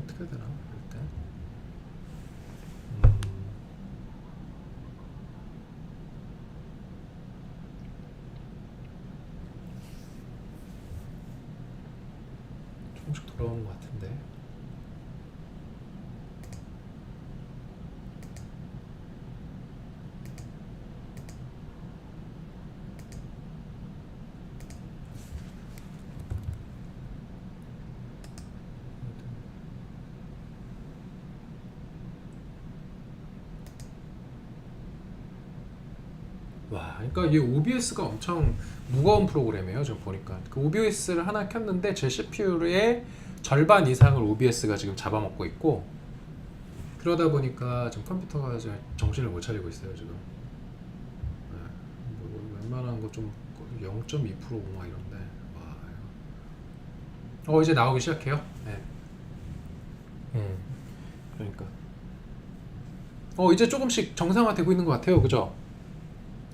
어떻게 해야 되나 이럴 때. 조금씩 돌아오는 것 같은데. 와, 그러니까 이 OBS가 엄청 무거운 프로그램이에요. 지금 보니까 그 OBS를 하나 켰는데 제 CPU의 절반 이상을 OBS가 지금 잡아먹고 있고, 그러다 보니까 지금 컴퓨터가 이제 정신을 못 차리고 있어요 지금. 네, 뭐 웬만한 거 좀 0.2%고 막 이런데. 와, 이제 나오기 시작해요. 네. 그러니까 이제 조금씩 정상화되고 있는 것 같아요. 그죠?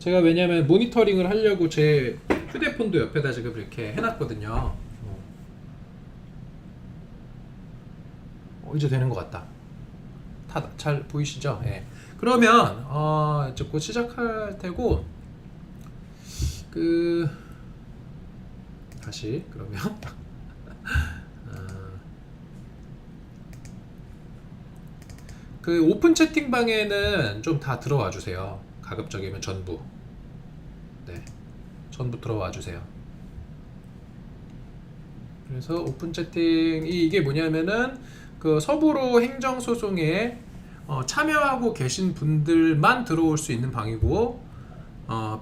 제가 왜냐면 모니터링을 하려고 제 휴대폰도 옆에다 지금 이렇게 해놨거든요. 이제 되는 것 같다. 다 잘 보이시죠? 예. 그러면 이제 곧 시작할 테고, 그 다시 그러면 그 오픈 채팅방에는 좀 다 들어와 주세요. 가급적이면 전부. 네, 전부 들어와 주세요. 그래서 오픈 채팅이 이게 뭐냐면은 그 서부로 행정소송에 참여하고 계신 분들만 들어올 수 있는 방이고,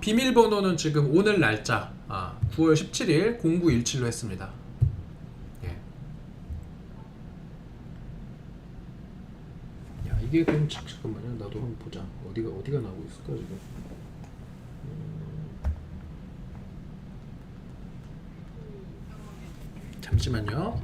비밀번호는 지금 오늘 날짜 9월 17일 0917로 했습니다. 예. 야, 이게 그럼 잠깐만요. 나도 한번 보자. 어디가 나오고 있을까 지금. 잠시만요.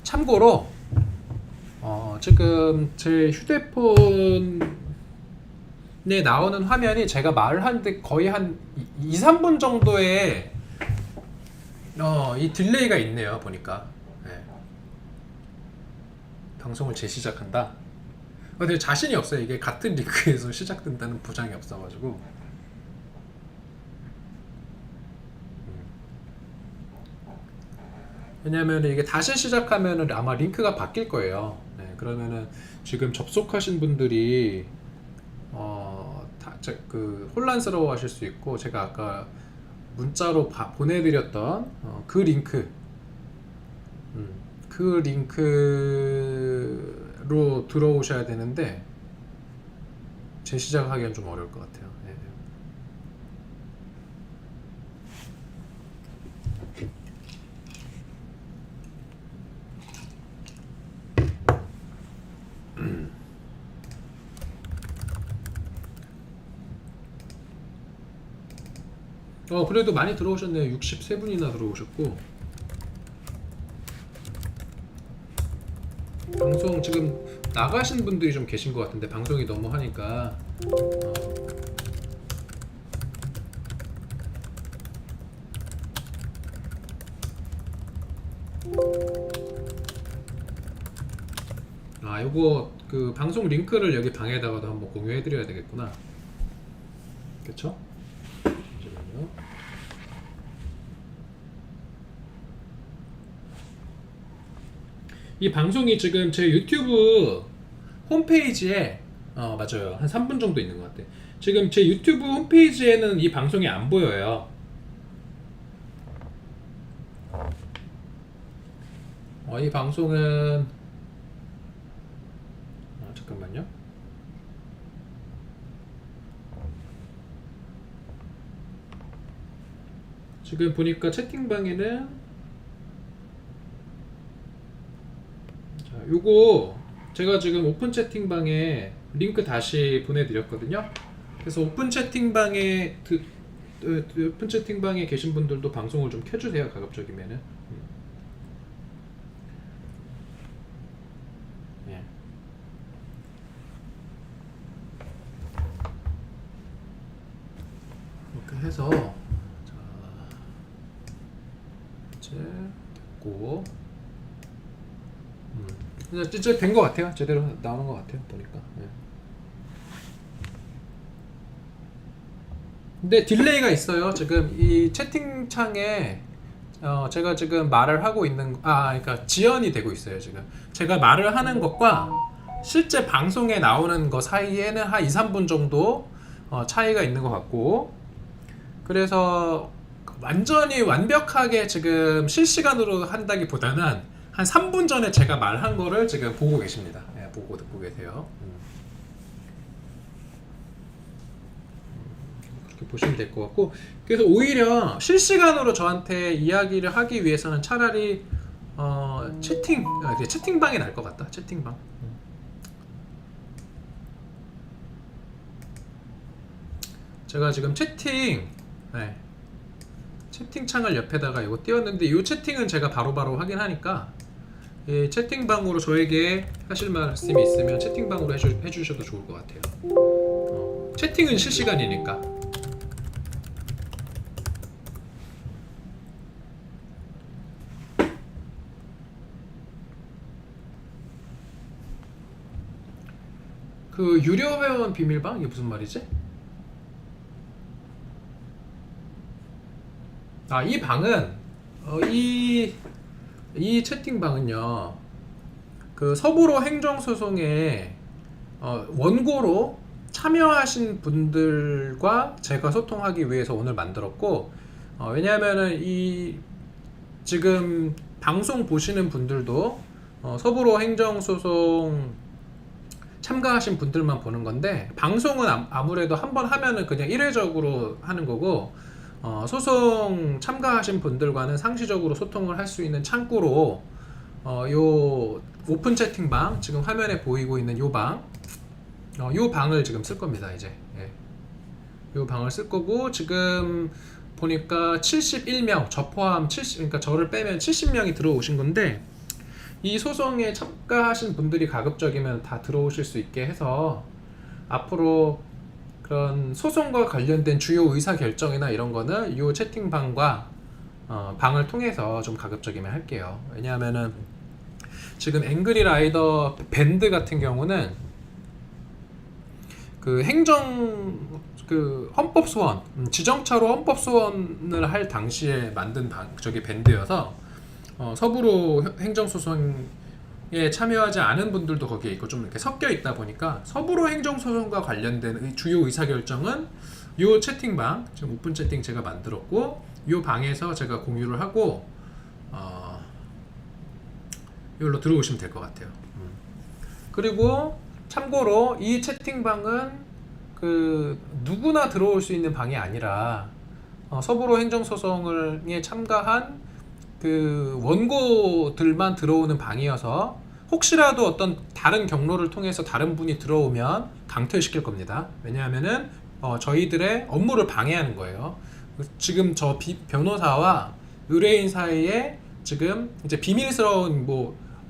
참고로 지금 제 휴대폰에 나오는 화면이 제가 말을 하는데 거의 한 2, 3분 정도의 이 딜레이가 있네요. 보니까. 네. 방송을 재시작한다. 근데 자신이 없어요. 이게 같은 링크에서 시작된다는 보장이 없어가지고. 왜냐면 이게 다시 시작하면은 아마 링크가 바뀔 거예요. 네, 그러면은 지금 접속하신 분들이 혼란스러워하실 수 있고, 제가 아까 문자로 보내드렸던 그 링크, 그 링크로 들어오셔야 되는데 재시작하기엔 좀 어려울 것 같아요. 네. 그래도 많이 들어오셨네요. 63분이나 들어오셨고, 방송 지금 나가신 분들이 좀 계신 것 같은데, 방송이 너무 하니까. 요거 그 방송 링크를 여기 방에다가도 한번 공유해 드려야 되겠구나. 그쵸? 잠시만요. 이 방송이 지금 제 유튜브 홈페이지에 맞아요. 한 3분 정도 있는 것 같아. 지금 제 유튜브 홈페이지에는 이 방송이 안 보여요. 이 방송은 잠깐만요. 지금 보니까 채팅방에는 요거 제가 지금 오픈 채팅방에 링크 다시 보내드렸거든요. 그래서 오픈 채팅방에 계신 분들도 방송을 좀 켜주세요. 가급적이면은. 예. 이렇게 해서 자, 이제 됐고, 이제 된 것 같아요. 제대로 나오는 것 같아요. 보니까. 예. 근데 딜레이가 있어요. 지금 이 채팅창에 제가 지금 말을 하고 있는 그러니까 지연이 되고 있어요. 지금 제가 말을 하는 것과 실제 방송에 나오는 거 사이에는 한 2-3분 정도 차이가 있는 것 같고, 그래서 완전히 완벽하게 지금 실시간으로 한다기보다는 한 3분 전에 제가 말한 거를 지금 보고 계십니다. 예, 보고 듣고 계세요. 그렇게 보시면 될 것 같고, 그래서 오히려 실시간으로 저한테 이야기를 하기 위해서는 차라리 채팅방이 나을 것 같다. 채팅방. 제가 지금 채팅창을 옆에다가 이거 띄웠는데, 이 채팅은 제가 바로바로 확인하니까 이 채팅방으로 저에게 하실 말씀이 있으면 채팅방으로 해주셔도 좋을 것 같아요. 채팅은 실시간이니까. 그 유료 회원 비밀방? 이게 무슨 말이지? 이 방은 이 채팅방은요, 그 서부로 행정소송에 원고로 참여하신 분들과 제가 소통하기 위해서 오늘 만들었고, 왜냐하면은 이 지금 방송 보시는 분들도 서부로 행정소송 참가하신 분들만 보는 건데, 방송은 아무래도 한번 하면은 그냥 일회적으로 하는 거고, 소송 참가하신 분들과는 상시적으로 소통을 할 수 있는 창구로 요 오픈 채팅방, 지금 화면에 보이고 있는 요 방을 지금 쓸 겁니다. 이제 요 방을 쓸 거고, 지금 보니까 71명, 저 포함 그러니까 저를 빼면 70명이 들어오신 건데, 이 소송에 참가하신 분들이 가급적이면 다 들어오실 수 있게 해서 앞으로 그런 소송과 관련된 주요 의사결정이나 이런 거는 이 채팅방과 방을 통해서 좀 가급적이면 할게요. 왜냐하면은 지금 앵그리 라이더 밴드 같은 경우는 그 헌법소원, 지정차로 헌법소원을 할 당시에 만든 밴드여서 서부로 행정소송에 참여하지 않은 분들도 거기에 있고 좀 이렇게 섞여 있다 보니까, 서부로 행정소송과 관련된 주요 의사결정은 이 채팅방, 지금 오픈 채팅 제가 만들었고, 이 방에서 제가 공유를 하고 이걸로 들어오시면 될 것 같아요. 그리고 참고로 이 채팅방은 그 누구나 들어올 수 있는 방이 아니라 서부로 행정소송에 참가한 그 원고들만 들어오는 방이어서, 혹시라도 어떤 다른 경로를 통해서 다른 분이 들어오면 강퇴시킬 겁니다. 왜냐하면은 저희들의 업무를 방해하는 거예요. 지금 저 변호사와 의뢰인 사이에 지금 이제 비밀스러운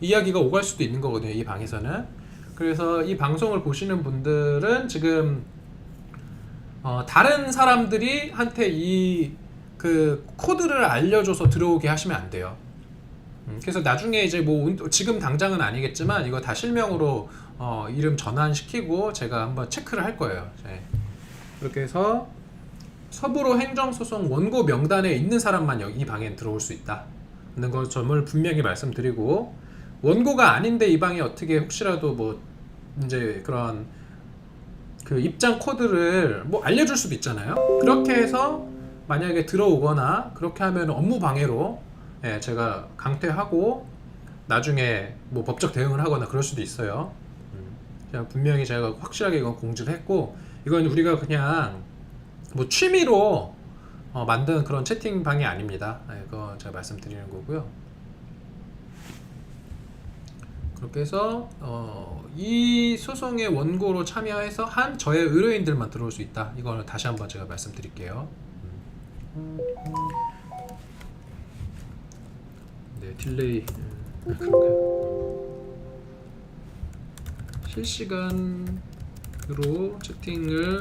이야기가 오갈 수도 있는 거거든요, 이 방에서는. 그래서 이 방송을 보시는 분들은 지금 다른 사람들이 한테 그 코드를 알려줘서 들어오게 하시면 안 돼요. 그래서 나중에 이제 지금 당장은 아니겠지만 이거 다 실명으로 이름 전환시키고 제가 한번 체크를 할 거예요. 그렇게 해서 서부로 행정소송 원고 명단에 있는 사람만 이 방에 들어올 수 있다 는 걸 점을 분명히 말씀드리고, 원고가 아닌데 이 방에 어떻게 혹시라도 이제 그런 그 입장 코드를 알려줄 수도 있잖아요. 그렇게 해서 만약에 들어오거나 그렇게 하면 업무 방해로 제가 강퇴하고 나중에 법적 대응을 하거나 그럴 수도 있어요. 분명히 제가 확실하게 이건 공지를 했고, 이건 우리가 그냥 취미로 만든 그런 채팅방이 아닙니다. 이거 제가 말씀드리는 거고요. 그렇게 해서 이 소송의 원고로 참여해서 한 저의 의뢰인들만 들어올 수 있다. 이거는 다시 한번 제가 말씀드릴게요. 네, 딜레이 그렇게 실시간으로 채팅을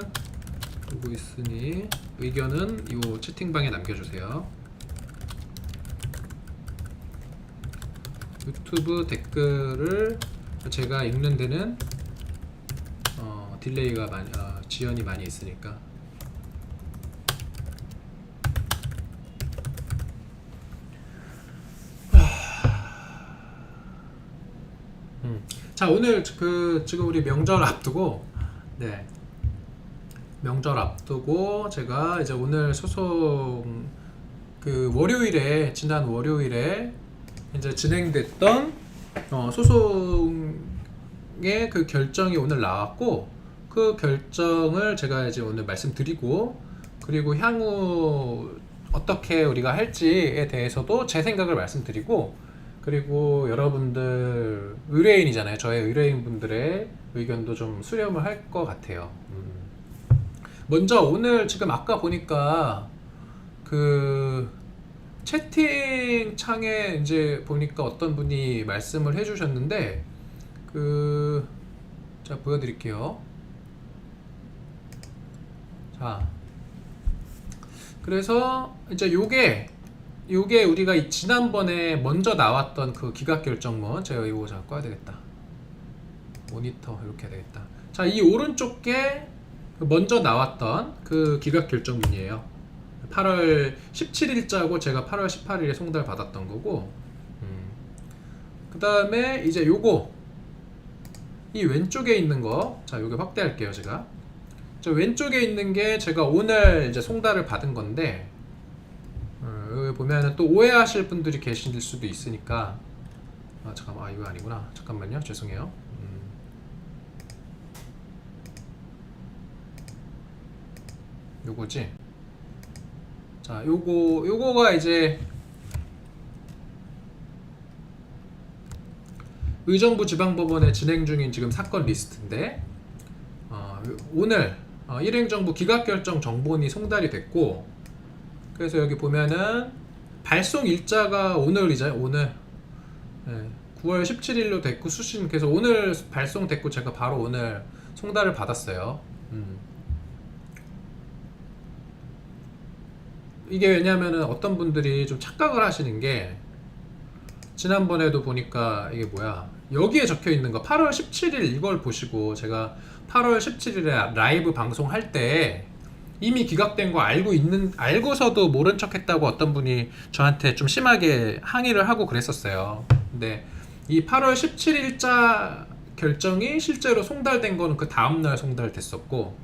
보고 있으니 의견은 이 채팅방에 남겨주세요. 유튜브 댓글을 제가 읽는 데는 딜레이가 많이 지연이 많이 있으니까. 자, 오늘 지금 우리 명절 앞두고, 네, 명절 앞두고 제가 이제 오늘 소송 월요일에, 지난 월요일에 이제 진행됐던 소송의 그 결정이 오늘 나왔고, 그 결정을 제가 이제 오늘 말씀드리고, 그리고 향후 어떻게 우리가 할지에 대해서도 제 생각을 말씀드리고, 그리고 여러분들 의뢰인이잖아요. 저의 의뢰인분들의 의견도 좀 수렴을 할 것 같아요. 먼저 오늘 지금 아까 보니까 그 채팅창에 이제 보니까 어떤 분이 말씀을 해주셨는데, 자, 보여드릴게요. 자, 그래서 이제 요게 우리가 지난번에 먼저 나왔던 그 기각결정문, 제가 이거 자 꺼야 되겠다. 모니터 이렇게 해야 되겠다. 자, 이 오른쪽 게 먼저 나왔던 그 기각결정문이에요. 8월 17일자고 제가 8월 18일에 송달 받았던 거고, 그 다음에 이제 요거 이 왼쪽에 있는 거, 자, 요게 확대할게요. 제가 저 왼쪽에 있는 게 제가 오늘 이제 송달을 받은 건데, 여기 보면은 또 오해하실 분들이 계실 수도 있으니까, 잠깐만, 이거 아니구나. 잠깐만요, 죄송해요. 요거지. 자, 요거가 이제 의정부 지방법원에 진행 중인 지금 사건 리스트인데, 오늘 일행정부 기각결정 정본이 송달이 됐고, 그래서 여기 보면은 발송 일자가 오늘이죠. 오늘 9월 17일로 됐고, 수신 그래서 오늘 발송됐고 제가 바로 오늘 송달을 받았어요. 이게 왜냐면은 어떤 분들이 좀 착각을 하시는 게, 지난번에도 보니까 이게 뭐야, 여기에 적혀 있는 거 8월 17일 이걸 보시고, 제가 8월 17일에 라이브 방송할 때 이미 기각된 거 알고서도 모른 척 했다고 어떤 분이 저한테 좀 심하게 항의를 하고 그랬었어요. 근데 이 8월 17일자 결정이 실제로 송달된 거는 그 다음날 송달됐었고,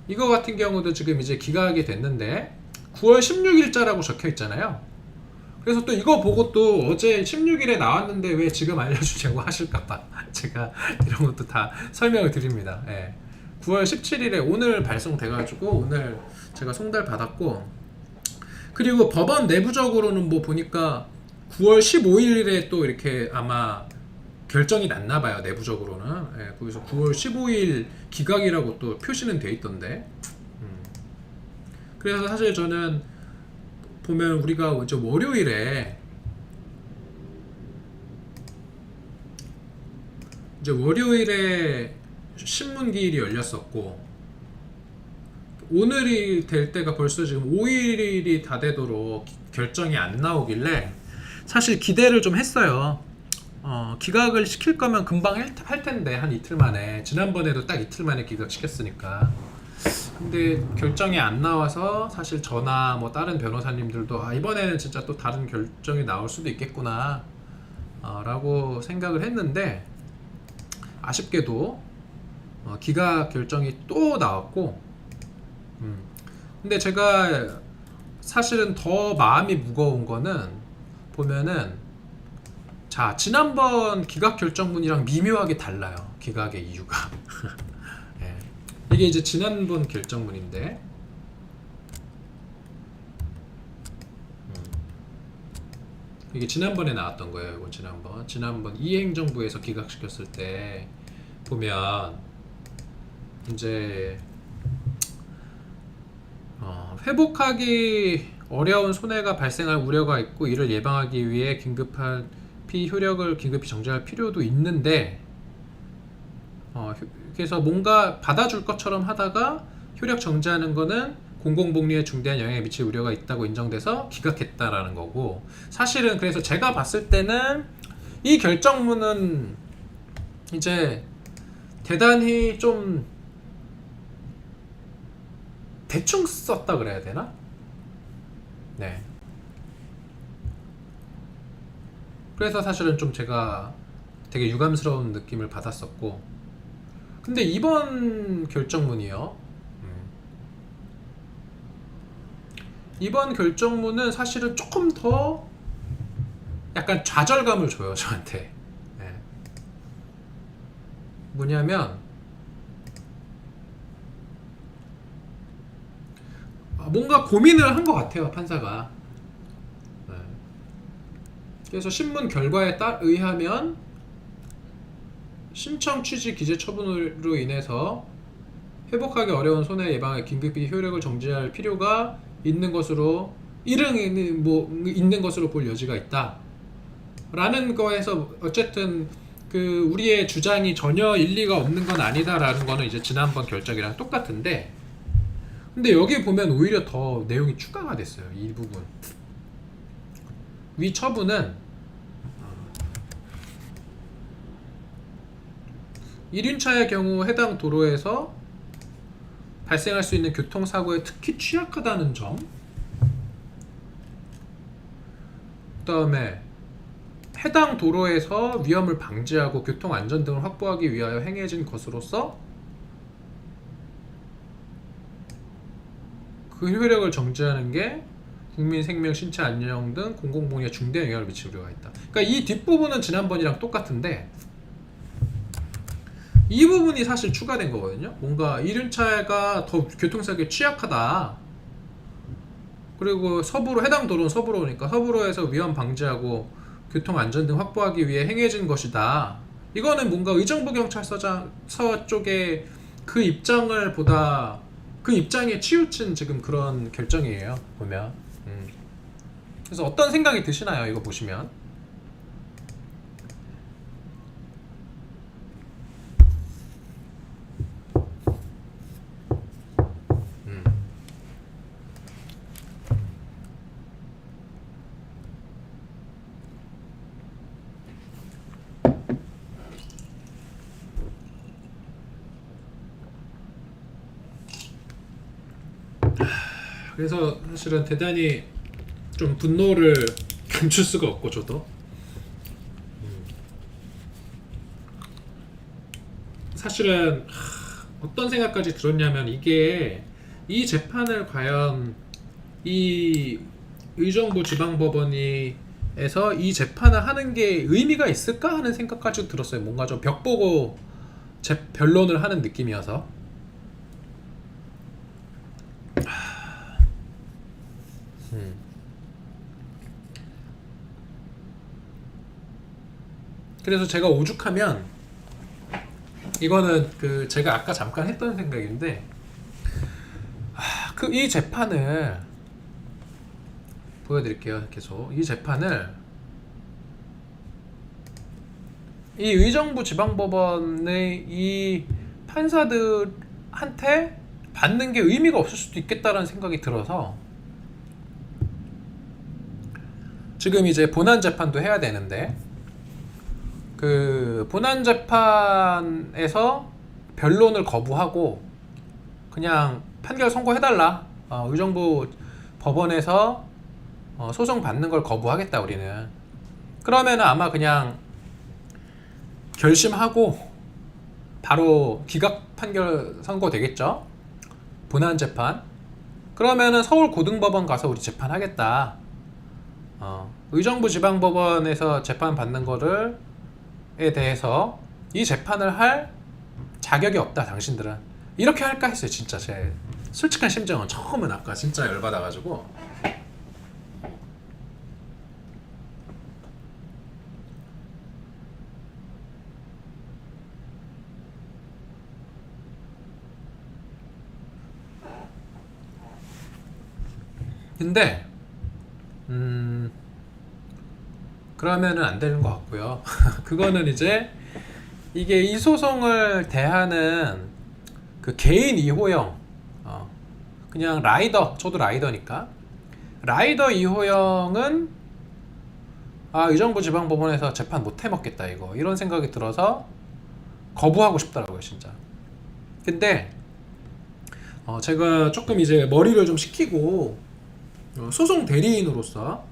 이거 같은 경우도 지금 이제 기각이 됐는데 9월 16일자라고 적혀 있잖아요. 그래서 또 이거 보고 또 어제 16일에 나왔는데 왜 지금 알려주냐고 하실까봐 제가 이런 것도 다 설명을 드립니다. 9월 17일에 오늘 발송돼가지고 오늘 제가 송달 받았고, 그리고 법원 내부적으로는 뭐 보니까 9월 15일에 또 이렇게 아마 결정이 났나봐요. 내부적으로는. 거기서 9월 15일 기각이라고 또 표시는 돼 있던데. 그래서 사실 저는 보면 우리가 이제 월요일에 신문기일이 열렸었고, 오늘이 될 때가 벌써 지금 5일이 다 되도록 결정이 안 나오길래 사실 기대를 좀 했어요. 기각을 시킬 거면 금방 할 텐데, 한 이틀 만에. 지난번에도 딱 이틀 만에 기각시켰으니까. 근데 결정이 안 나와서 사실 저나 뭐 다른 변호사님들도 이번에는 진짜 또 다른 결정이 나올 수도 있겠구나 라고 생각을 했는데, 아쉽게도 기각 결정이 또 나왔고, 근데 제가 사실은 더 마음이 무거운 거는 보면은, 자, 지난번 기각 결정문이랑 미묘하게 달라요. 기각의 이유가. 이게 이제 지난번 결정문인데, 이게 지난번에 나왔던 거예요. 이거 지난번 이행정부에서 기각시켰을 때 보면 이제 회복하기 어려운 손해가 발생할 우려가 있고 이를 예방하기 위해 긴급한 효력을 긴급히 정지할 필요도 있는데 그래서 뭔가 받아줄 것처럼 하다가 효력 정지하는 거는 공공복리에 중대한 영향을 미칠 우려가 있다고 인정돼서 기각했다라는 거고, 사실은 그래서 제가 봤을 때는 이 결정문은 이제 대단히 좀 대충 썼다 그래야 되나? 네. 그래서 사실은 좀 제가 되게 유감스러운 느낌을 받았었고, 근데 이번 결정문이요. 이번 결정문은 사실은 조금 더 약간 좌절감을 줘요, 저한테. 네. 뭐냐면 뭔가 고민을 한 것 같아요, 판사가. 네. 그래서 신문 결과에 의하면 신청 취지 기재 처분으로 인해서 회복하기 어려운 손해 예방에 긴급히 효력을 정지할 필요가 있는 것으로 있는 것으로 볼 여지가 있다 라는 거에서 어쨌든 그 우리의 주장이 전혀 일리가 없는 건 아니다라는 거는 이제 지난번 결정이랑 똑같은데, 근데 여기 보면 오히려 더 내용이 추가가 됐어요. 이 부분 위 처분은 1륜차의 경우 해당 도로에서 발생할 수 있는 교통사고에 특히 취약하다는 점, 그 다음에 해당 도로에서 위험을 방지하고 교통안전 등을 확보하기 위하여 행해진 것으로서 그 효력을 정지하는 게 국민 생명, 신체 안녕 등 공공복리에 중대한 영향을 미칠 우려가 있다. 그러니까 이 뒷부분은 지난번이랑 똑같은데 이 부분이 사실 추가된 거거든요. 뭔가 1륜차가 더 교통사고에 취약하다. 그리고 해당 도로는 서부로니까 서부로에서 위험 방지하고 교통 안전 등 확보하기 위해 행해진 것이다. 이거는 뭔가 의정부 경찰서 쪽에 그 입장에 치우친 지금 그런 결정이에요, 보면. 그래서 어떤 생각이 드시나요, 이거 보시면? 그래서 사실은 대단히 좀 분노를 감출 수가 없고, 저도 사실은 어떤 생각까지 들었냐면, 이게 이 재판을 과연 이 의정부 지방법원에서 이 재판을 하는 게 의미가 있을까 하는 생각까지 들었어요. 뭔가 좀 벽 보고 변론을 하는 느낌이어서. 그래서 제가 오죽하면 이거는 그 제가 아까 잠깐 했던 생각인데, 이 재판을 보여드릴게요. 계속 이 재판을 이 의정부 지방법원의 이 판사들한테 받는 게 의미가 없을 수도 있겠다라는 생각이 들어서, 지금 이제 본안 재판도 해야 되는데 그 본안 재판에서 변론을 거부하고 그냥 판결 선고해달라, 의정부 법원에서 소송 받는 걸 거부하겠다 우리는, 그러면은 아마 그냥 결심하고 바로 기각 판결 선고되겠죠, 본안 재판. 그러면은 서울 고등법원 가서 우리 재판하겠다, 의정부 지방법원에서 재판 받는 거를 에 대해서 이 재판을 할 자격이 없다 당신들은, 이렇게 할까 했어요. 진짜 제 솔직한 심정은 처음은 아까 진짜 열받아가지고 근데 그러면은 안 되는 것 같고요. 그거는 이제 이게 이 소송을 대하는 그 개인 2호형, 그냥 라이더, 저도 라이더니까 라이더 2호형은 의정부 지방법원에서 재판 못 해먹겠다 이거 이런 생각이 들어서 거부하고 싶더라고요 진짜. 근데 제가 조금 이제 머리를 좀 식히고 소송 대리인으로서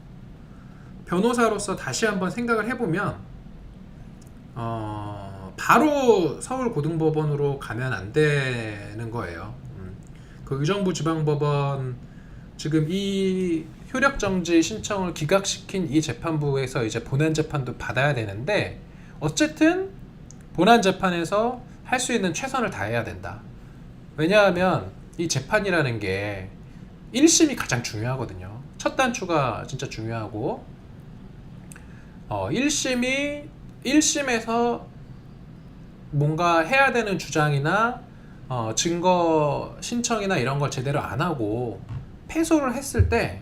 변호사로서 다시 한번 생각을 해보면 바로 서울고등법원으로 가면 안 되는 거예요. 그 의정부 지방법원 지금 이 효력정지 신청을 기각시킨 이 재판부에서 이제 본안재판도 받아야 되는데 어쨌든 본안재판에서 할 수 있는 최선을 다해야 된다. 왜냐하면 이 재판이라는 게 1심이 가장 중요하거든요. 첫 단추가 진짜 중요하고 1심에서 뭔가 해야 되는 주장이나 증거 신청이나 이런 걸 제대로 안 하고 패소를 했을 때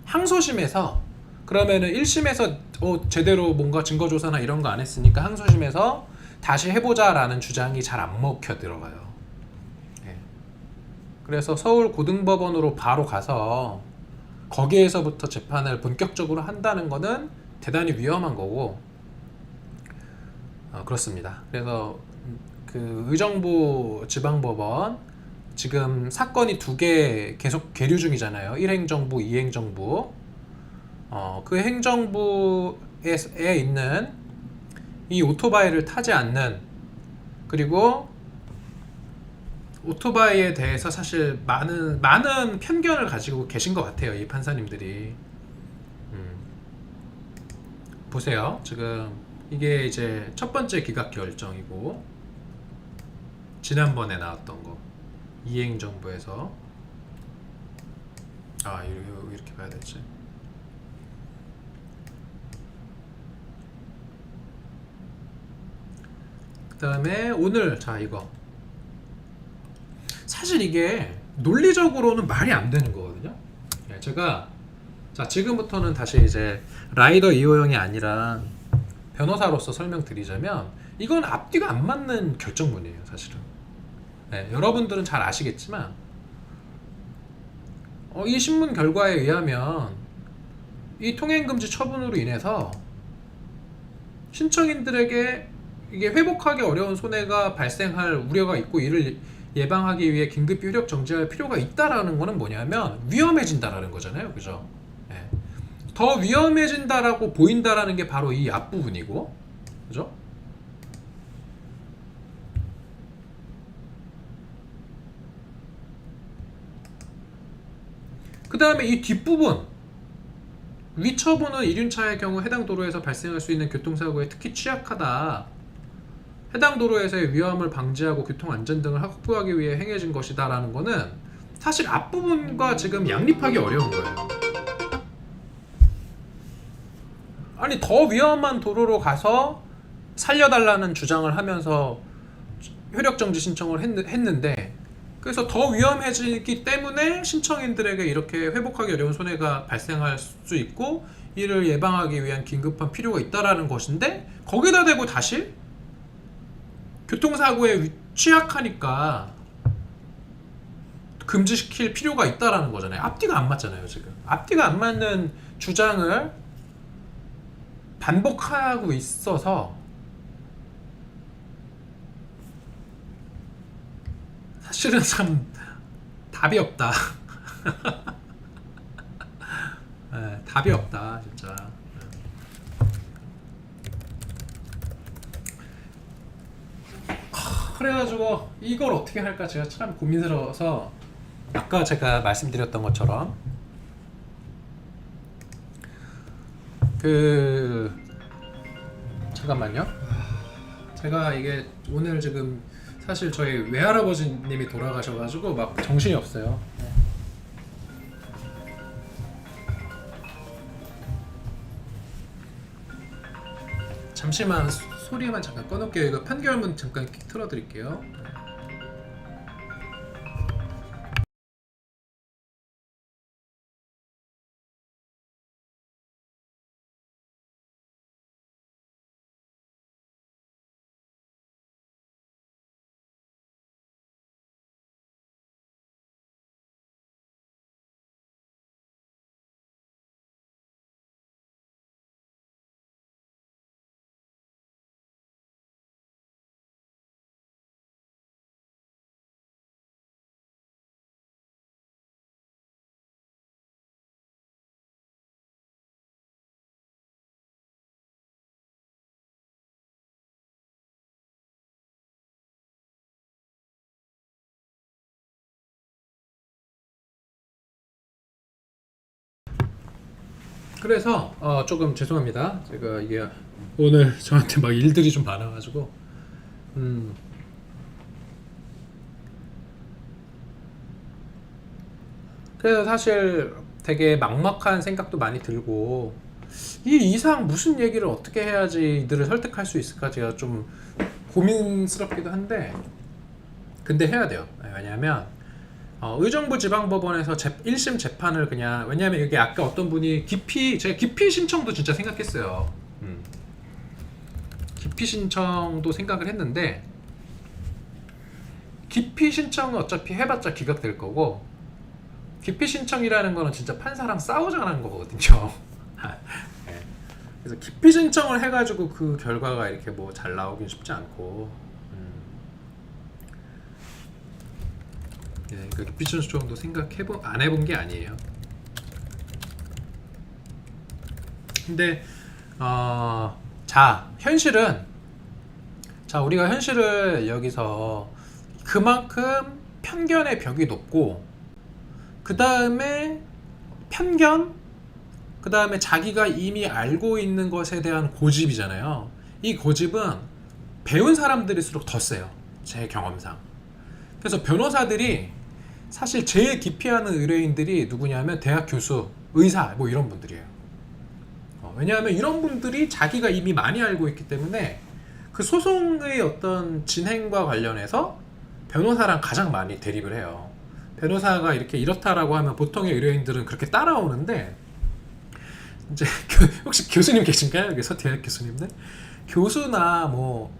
항소심에서 그러면은 1심에서 제대로 뭔가 증거 조사나 이런 거 안 했으니까 항소심에서 다시 해보자라는 주장이 잘 안 먹혀 들어가요. 네. 그래서 서울고등법원으로 바로 가서 거기에서부터 재판을 본격적으로 한다는 거는 대단히 위험한 거고 그렇습니다. 그래서 그 의정부 지방법원 지금 사건이 2개 계속 계류 중이잖아요. 1행정부, 2행정부. 그 행정부에 있는 이 오토바이를 타지 않는, 그리고 오토바이에 대해서 사실 많은 편견을 가지고 계신 것 같아요. 이 판사님들이. 보세요. 지금 이게 이제 첫 번째 기각 결정이고 지난번에 나왔던 거 이행정부에서 이렇게 봐야 되지. 그 다음에 오늘 이거 사실 이게 논리적으로는 말이 안 되는 거거든요. 제가 지금부터는 다시 이제 라이더 2호형이 아니라 변호사로서 설명드리자면 이건 앞뒤가 안 맞는 결정문이에요 사실은. 여러분들은 잘 아시겠지만 이 신문 결과에 의하면 이 통행금지 처분으로 인해서 신청인들에게 이게 회복하기 어려운 손해가 발생할 우려가 있고 이를 예방하기 위해 긴급히 효력 정지할 필요가 있다라는 거는 뭐냐면 위험해진다라는 거잖아요. 그죠? 더 위험해진다라고 보인다라는 게 바로 이 앞부분이고, 그죠? 그 다음에 이 뒷부분 위처분은 이륜차의 경우 해당 도로에서 발생할 수 있는 교통사고에 특히 취약하다. 해당 도로에서의 위험을 방지하고 교통안전 등을 확보하기 위해 행해진 것이다 라는 거는 사실 앞부분과 지금 양립하기 어려운 거예요. 아니 더 위험한 도로로 가서 살려달라는 주장을 하면서 효력정지 신청을 했는데 그래서 더 위험해지기 때문에 신청인들에게 이렇게 회복하기 어려운 손해가 발생할 수 있고 이를 예방하기 위한 긴급한 필요가 있다라는 것인데 거기다 대고 다시 교통사고에 취약하니까 금지시킬 필요가 있다라는 거잖아요. 앞뒤가 안 맞잖아요. 지금 앞뒤가 안 맞는 주장을 반복하고 있어서 사실은 참 답이 없다. 답이 없다 진짜. 그래가지고 이걸 어떻게 할까 제가 참 고민스러워서 아까 제가 말씀드렸던 것처럼 잠깐만요. 제가 이게 오늘 지금 사실 저희 외할아버지님이 돌아가셔가지고 막 정신이 없어요. 잠시만 소리만 잠깐 꺼놓을게요. 이거 판결문 잠깐 틀어드릴게요. 그래서 조금 죄송합니다. 제가 이게 오늘 저한테 막 일들이 좀 많아가지고 그래서 사실 되게 막막한 생각도 많이 들고 이 이상 무슨 얘기를 어떻게 해야지 이들을 설득할 수 있을까 제가 좀 고민스럽기도 한데 근데 해야 돼요. 왜냐하면 의정부 지방법원에서 1심 재판을 그냥 왜냐하면 이게 아까 어떤 분이 제가 기피 신청도 진짜 생각했어요. 기피 신청도 생각을 했는데 기피 신청은 어차피 해봤자 기각될 거고 기피 신청이라는 거는 진짜 판사랑 싸우자는 거거든요. 네. 그래서 기피 신청을 해가지고 그 결과가 이렇게 뭐 잘 나오긴 쉽지 않고 네, 그 기피 신청도 안 해본 게 아니에요. 근데 우리가 현실을 여기서 그만큼 편견의 벽이 높고 그 다음에 그 다음에 자기가 이미 알고 있는 것에 대한 고집이잖아요. 이 고집은 배운 사람들일수록 더 세요. 제 경험상. 그래서 변호사들이 사실 제일 기피하는 의뢰인들이 누구냐면 대학 교수, 의사 뭐 이런 분들이에요. 왜냐하면 이런 분들이 자기가 이미 많이 알고 있기 때문에 그 소송의 어떤 진행과 관련해서 변호사랑 가장 많이 대립을 해요. 변호사가 이렇게 이렇다라고 하면 보통의 의뢰인들은 그렇게 따라오는데 이제 혹시 교수님 계신가요? 여기서 대학 교수님들? 교수나 뭐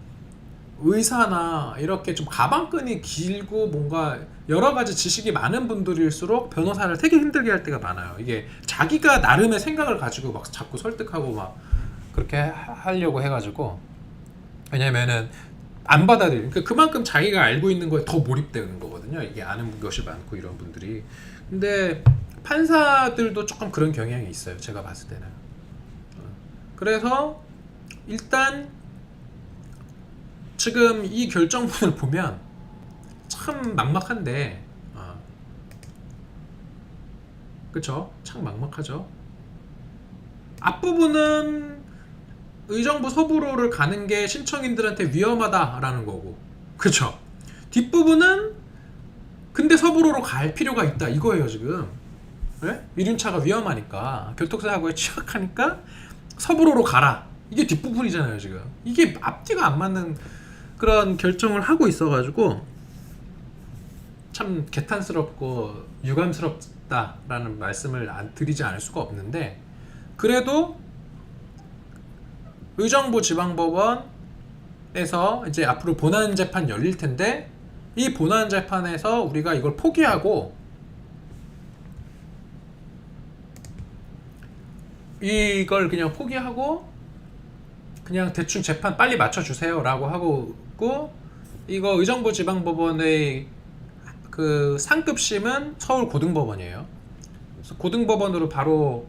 의사나 이렇게 좀 가방끈이 길고 뭔가 여러 가지 지식이 많은 분들일수록 변호사를 되게 힘들게 할 때가 많아요. 이게 자기가 나름의 생각을 가지고 막 자꾸 설득하고 막 그렇게 하려고 해가지고 왜냐면은 안 받아들이는 그러니까 그만큼 자기가 알고 있는 거에 더 몰입되는 거거든요. 이게 아는 것이 많고 이런 분들이. 근데 판사들도 조금 그런 경향이 있어요. 제가 봤을 때는. 그래서 일단 지금 이 결정문을 보면 참 막막한데 그쵸? 참 막막하죠. 앞부분은 의정부 서부로를 가는 게 신청인들한테 위험하다라는 거고 그쵸? 뒷부분은 근데 서부로로 갈 필요가 있다 이거예요 지금. 네? 이륜차가 위험하니까 교통사고에 취약하니까 서부로로 가라 이게 뒷부분이잖아요 지금. 이게 앞뒤가 안 맞는 그런 결정을 하고 있어가지고 참 개탄스럽고 유감스럽다라는 말씀을 드리지 않을 수가 없는데 그래도 의정부 지방법원에서 이제 앞으로 본안 재판 열릴 텐데 이 본안 재판에서 우리가 이걸 포기하고 이걸 그냥 포기하고 그냥 대충 재판 빨리 맞춰주세요 라고 하고 이거 의정부 지방법원의 그 상급심은 서울 고등법원이에요. 그래서 고등법원으로 바로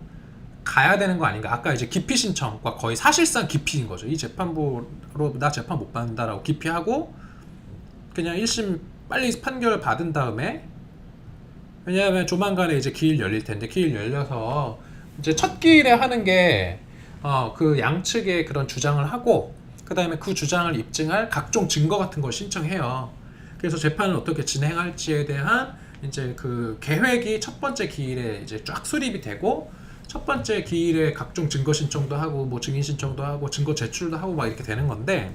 가야 되는 거 아닌가. 아까 이제 기피 신청과 거의 사실상 기피인 거죠. 이 재판부로 나 재판 못 받는다라고 기피하고 그냥 1심 빨리 판결 받은 다음에 왜냐하면 조만간에 이제 기일 열릴 텐데 기일 열려서 이제 첫 기일에 하는 게 그 양측의 그런 주장을 하고 그 다음에 그 주장을 입증할 각종 증거 같은 걸 신청해요. 그래서 재판을 어떻게 진행할지에 대한 이제 그 계획이 첫 번째 기일에 이제 쫙 수립이 되고 첫 번째 기일에 각종 증거 신청도 하고 뭐 증인 신청도 하고 증거 제출도 하고 막 이렇게 되는 건데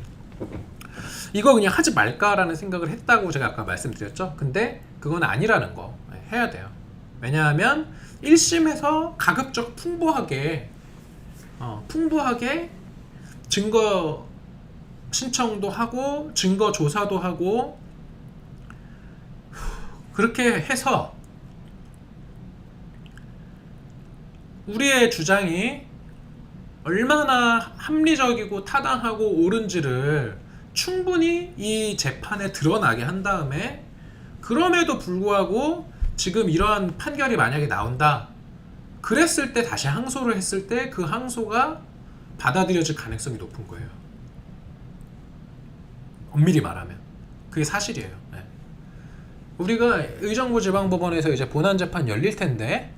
이거 그냥 하지 말까라는 생각을 했다고 제가 아까 말씀드렸죠. 근데 그건 아니라는 거 해야 돼요. 왜냐하면 1심에서 가급적 풍부하게 증거 신청도 하고 증거 조사도 하고 그렇게 해서 우리의 주장이 얼마나 합리적이고 타당하고 옳은지를 충분히 이 재판에 드러나게 한 다음에 그럼에도 불구하고 지금 이러한 판결이 만약에 나온다 그랬을 때 다시 항소를 했을 때 그 항소가 받아들여질 가능성이 높은 거예요. 엄밀히 말하면 그게 사실이에요. 네. 우리가 의정부 지방법원에서 이제 본안 재판 열릴 텐데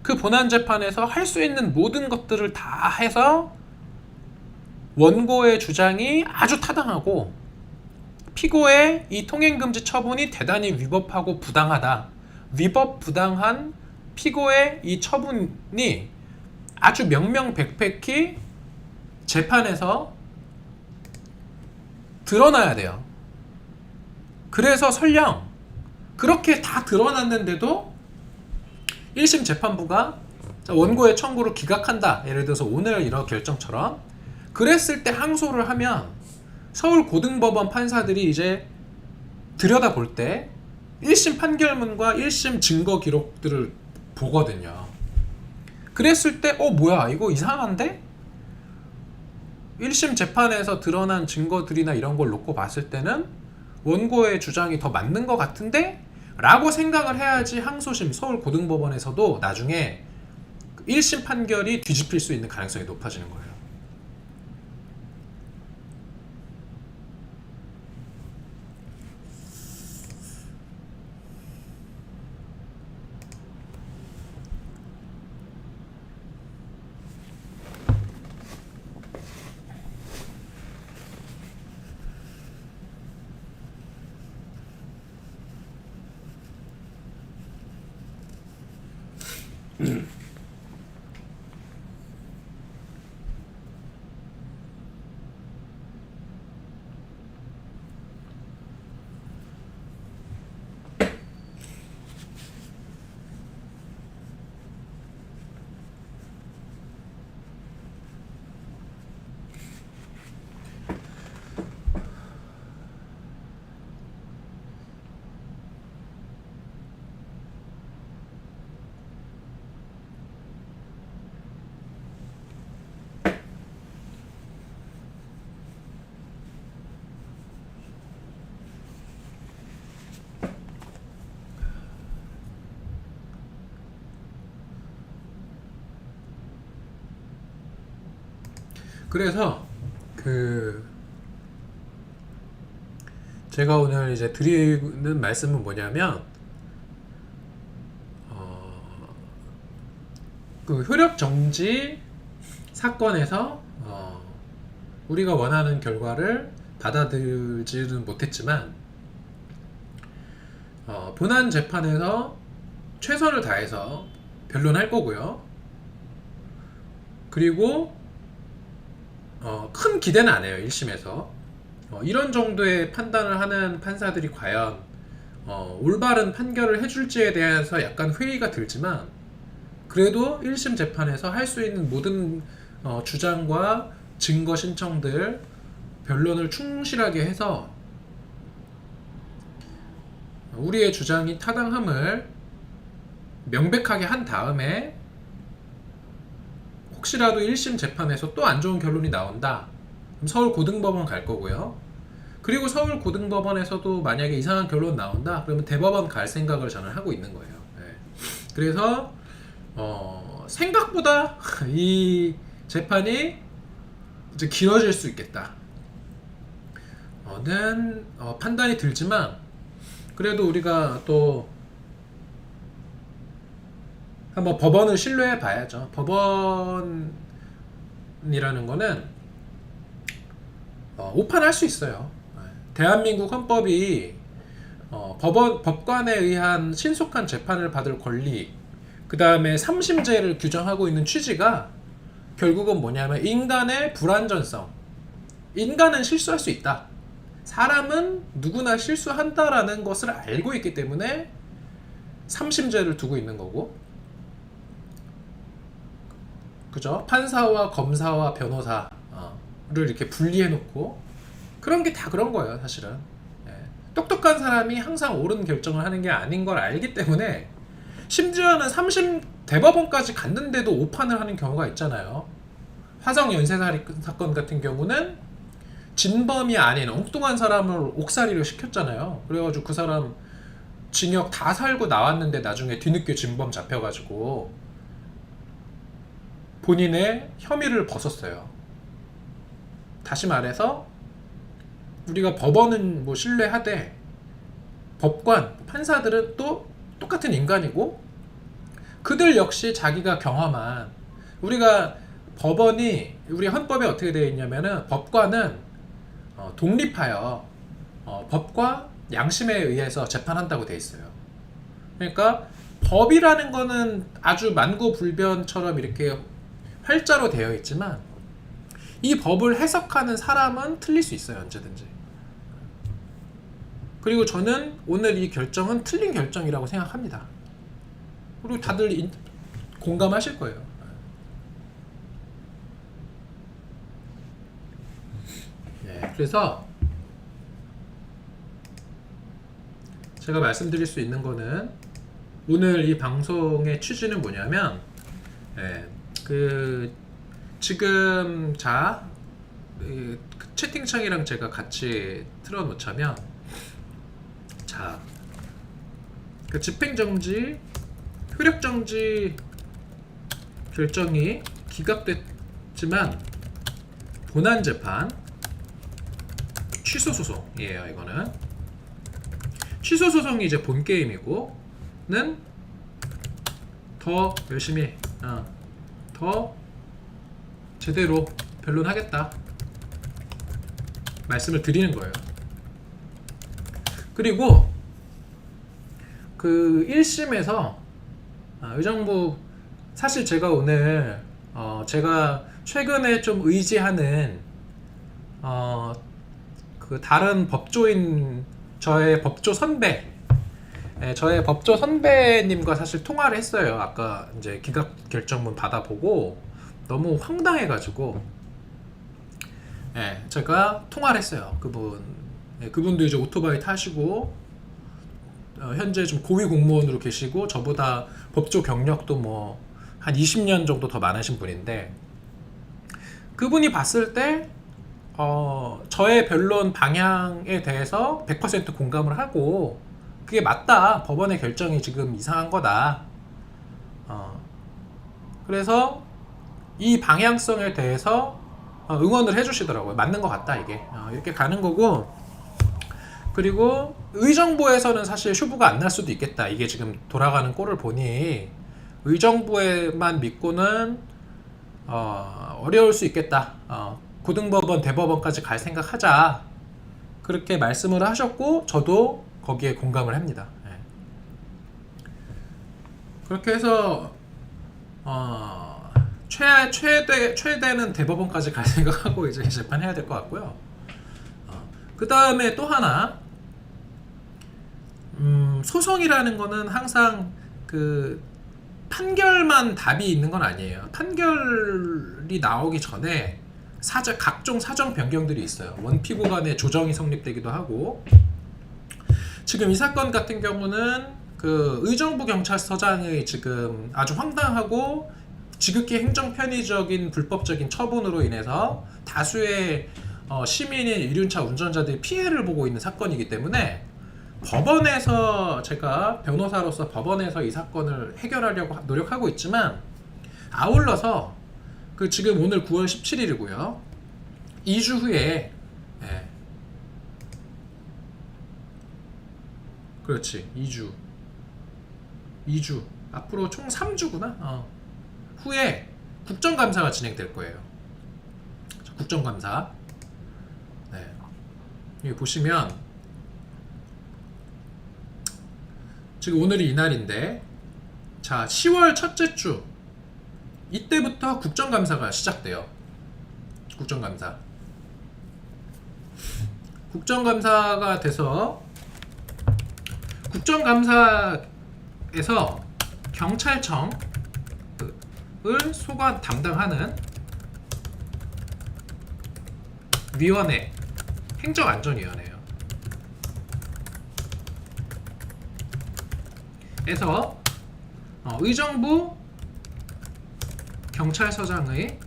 그 본안 재판에서 할 수 있는 모든 것들을 다 해서 원고의 주장이 아주 타당하고 피고의 이 통행금지 처분이 대단히 위법하고 부당하다. 위법 부당한 피고의 이 처분이 아주 명명백백히 재판에서 드러나야 돼요. 그래서 설령 그렇게 다 드러났는데도 1심 재판부가 원고의 청구를 기각한다. 예를 들어서 오늘 이런 결정처럼 그랬을 때 항소를 하면 서울고등법원 판사들이 이제 들여다볼 때 1심 판결문과 1심 증거 기록들을 보거든요. 그랬을 때 뭐야 이거 이상한데? 1심 재판에서 드러난 증거들이나 이런 걸 놓고 봤을 때는 원고의 주장이 더 맞는 것 같은데? 라고 생각을 해야지 항소심 서울고등법원에서도 나중에 1심 판결이 뒤집힐 수 있는 가능성이 높아지는 거예요. 그래서 제가 오늘 이제 드리는 말씀은 뭐냐면 그 효력 정지 사건에서 우리가 원하는 결과를 받아들이지는 못했지만 본안 재판에서 최선을 다해서 변론할 거고요. 그리고 큰 기대는 안 해요. 1심에서 이런 정도의 판단을 하는 판사들이 과연 올바른 판결을 해줄지에 대해서 약간 회의가 들지만 그래도 1심 재판에서 할 수 있는 모든 주장과 증거 신청들 변론을 충실하게 해서 우리의 주장이 타당함을 명백하게 한 다음에 혹시라도 1심 재판에서 또 안 좋은 결론이 나온다. 그럼 서울고등법원 갈 거고요. 그리고 서울고등법원에서도 만약에 이상한 결론 나온다. 그러면 대법원 갈 생각을 저는 하고 있는 거예요. 네. 그래서 생각보다 이 재판이 이제 길어질 수 있겠다. 는 판단이 들지만 그래도 우리가 또 한번 법원을 신뢰해 봐야죠. 법원이라는 거는 오판할 수 있어요. 대한민국 헌법이 법관에 의한 신속한 재판을 받을 권리, 그 다음에 3심제를 규정하고 있는 취지가 결국은 뭐냐면 인간의 불완전성. 인간은 실수할 수 있다. 사람은 누구나 실수한다라는 것을 알고 있기 때문에 3심제를 두고 있는 거고, 그죠? 판사와 검사와 변호사를 이렇게 분리해 놓고 그런 게 다 그런 거예요, 사실은. 똑똑한 사람이 항상 옳은 결정을 하는 게 아닌 걸 알기 때문에 심지어는 3심 대법원까지 갔는데도 오판을 하는 경우가 있잖아요. 화성 연쇄살인 사건 같은 경우는 진범이 아닌 엉뚱한 사람을 옥살이를 시켰잖아요. 그래가지고 그 사람 징역 다 살고 나왔는데 나중에 뒤늦게 진범 잡혀가지고 본인의 혐의를 벗었어요. 다시 말해서 우리가 법원은 뭐 신뢰하되 법관, 판사들은 또 똑같은 인간이고 그들 역시 자기가 경험한 우리가 법원이 우리 헌법에 어떻게 되어 있냐면은 법관은 독립하여 법과 양심에 의해서 재판한다고 되어 있어요. 그러니까 법이라는 거는 아주 만고불변처럼 이렇게 활자로 되어 있지만 이 법을 해석하는 사람은 틀릴 수 있어요. 언제든지. 그리고 저는 오늘 이 결정은 틀린 결정이라고 생각합니다. 그리고 다들 공감하실 거예요. 네, 그래서 제가 말씀드릴 수 있는 거는 오늘 이 방송의 취지는 뭐냐면 지금 그 채팅창이랑 제가 같이 틀어놓자면 그 집행정지 효력정지 결정이 기각됐지만 본안재판 취소소송이에요. 이거는 취소소송이 이제 본게임이고 는 더 열심히 더 제대로 변론하겠다 말씀을 드리는 거예요. 그리고 그 1심에서 의정부 사실 제가 오늘 제가 최근에 좀 의지하는 그 다른 법조인 저의 법조 선배님과 사실 통화를 했어요. 아까 이제 기각 결정문 받아보고 너무 황당해가지고 제가 통화를 했어요. 그분도 이제 오토바이 타시고 현재 좀 고위 공무원으로 계시고 저보다 법조 경력도 뭐 한 20년 정도 더 많으신 분인데 그분이 봤을 때 저의 변론 방향에 대해서 100% 공감을 하고 그게 맞다. 법원의 결정이 지금 이상한 거다. 그래서 이 방향성에 대해서 응원을 해주시더라고요. 맞는 것 같다 이게. 이렇게 가는 거고 그리고 의정부에서는 사실 휴부가 안 날 수도 있겠다. 이게 지금 돌아가는 꼴을 보니 의정부에만 믿고는 어려울 수 있겠다. 고등법원, 대법원까지 갈 생각하자. 그렇게 말씀을 하셨고 저도 거기에 공감을 합니다. 그렇게 해서 최대는 대법원까지 갈 생각하고 이제 재판해야 될 것 같고요. 그 다음에 또 하나 소송이라는 거는 항상 그 판결만 답이 있는 건 아니에요. 판결이 나오기 전에 각종 사정 변경들이 있어요. 원피고 간의 조정이 성립되기도 하고 지금 이 사건 같은 경우는 그 의정부 경찰서장의 지금 아주 황당하고 지극히 행정 편의적인 불법적인 처분으로 인해서 다수의 시민인 이륜차 운전자들이 피해를 보고 있는 사건이기 때문에 법원에서 제가 변호사로서 법원에서 이 사건을 해결하려고 노력하고 있지만 아울러서 그 지금 오늘 9월 17일이고요. 2주 후에 그렇지 2주 앞으로 총 3주구나. 후에 국정감사가 진행될 거예요. 국정감사. 여기 보시면 지금 오늘이 이날인데 자 10월 첫째 주 이때부터 국정감사가 시작돼요. 국정감사가 돼서 국정감사에서 경찰청을 소관 담당하는 위원회 행정안전위원회예요. 에서 의정부 경찰서장의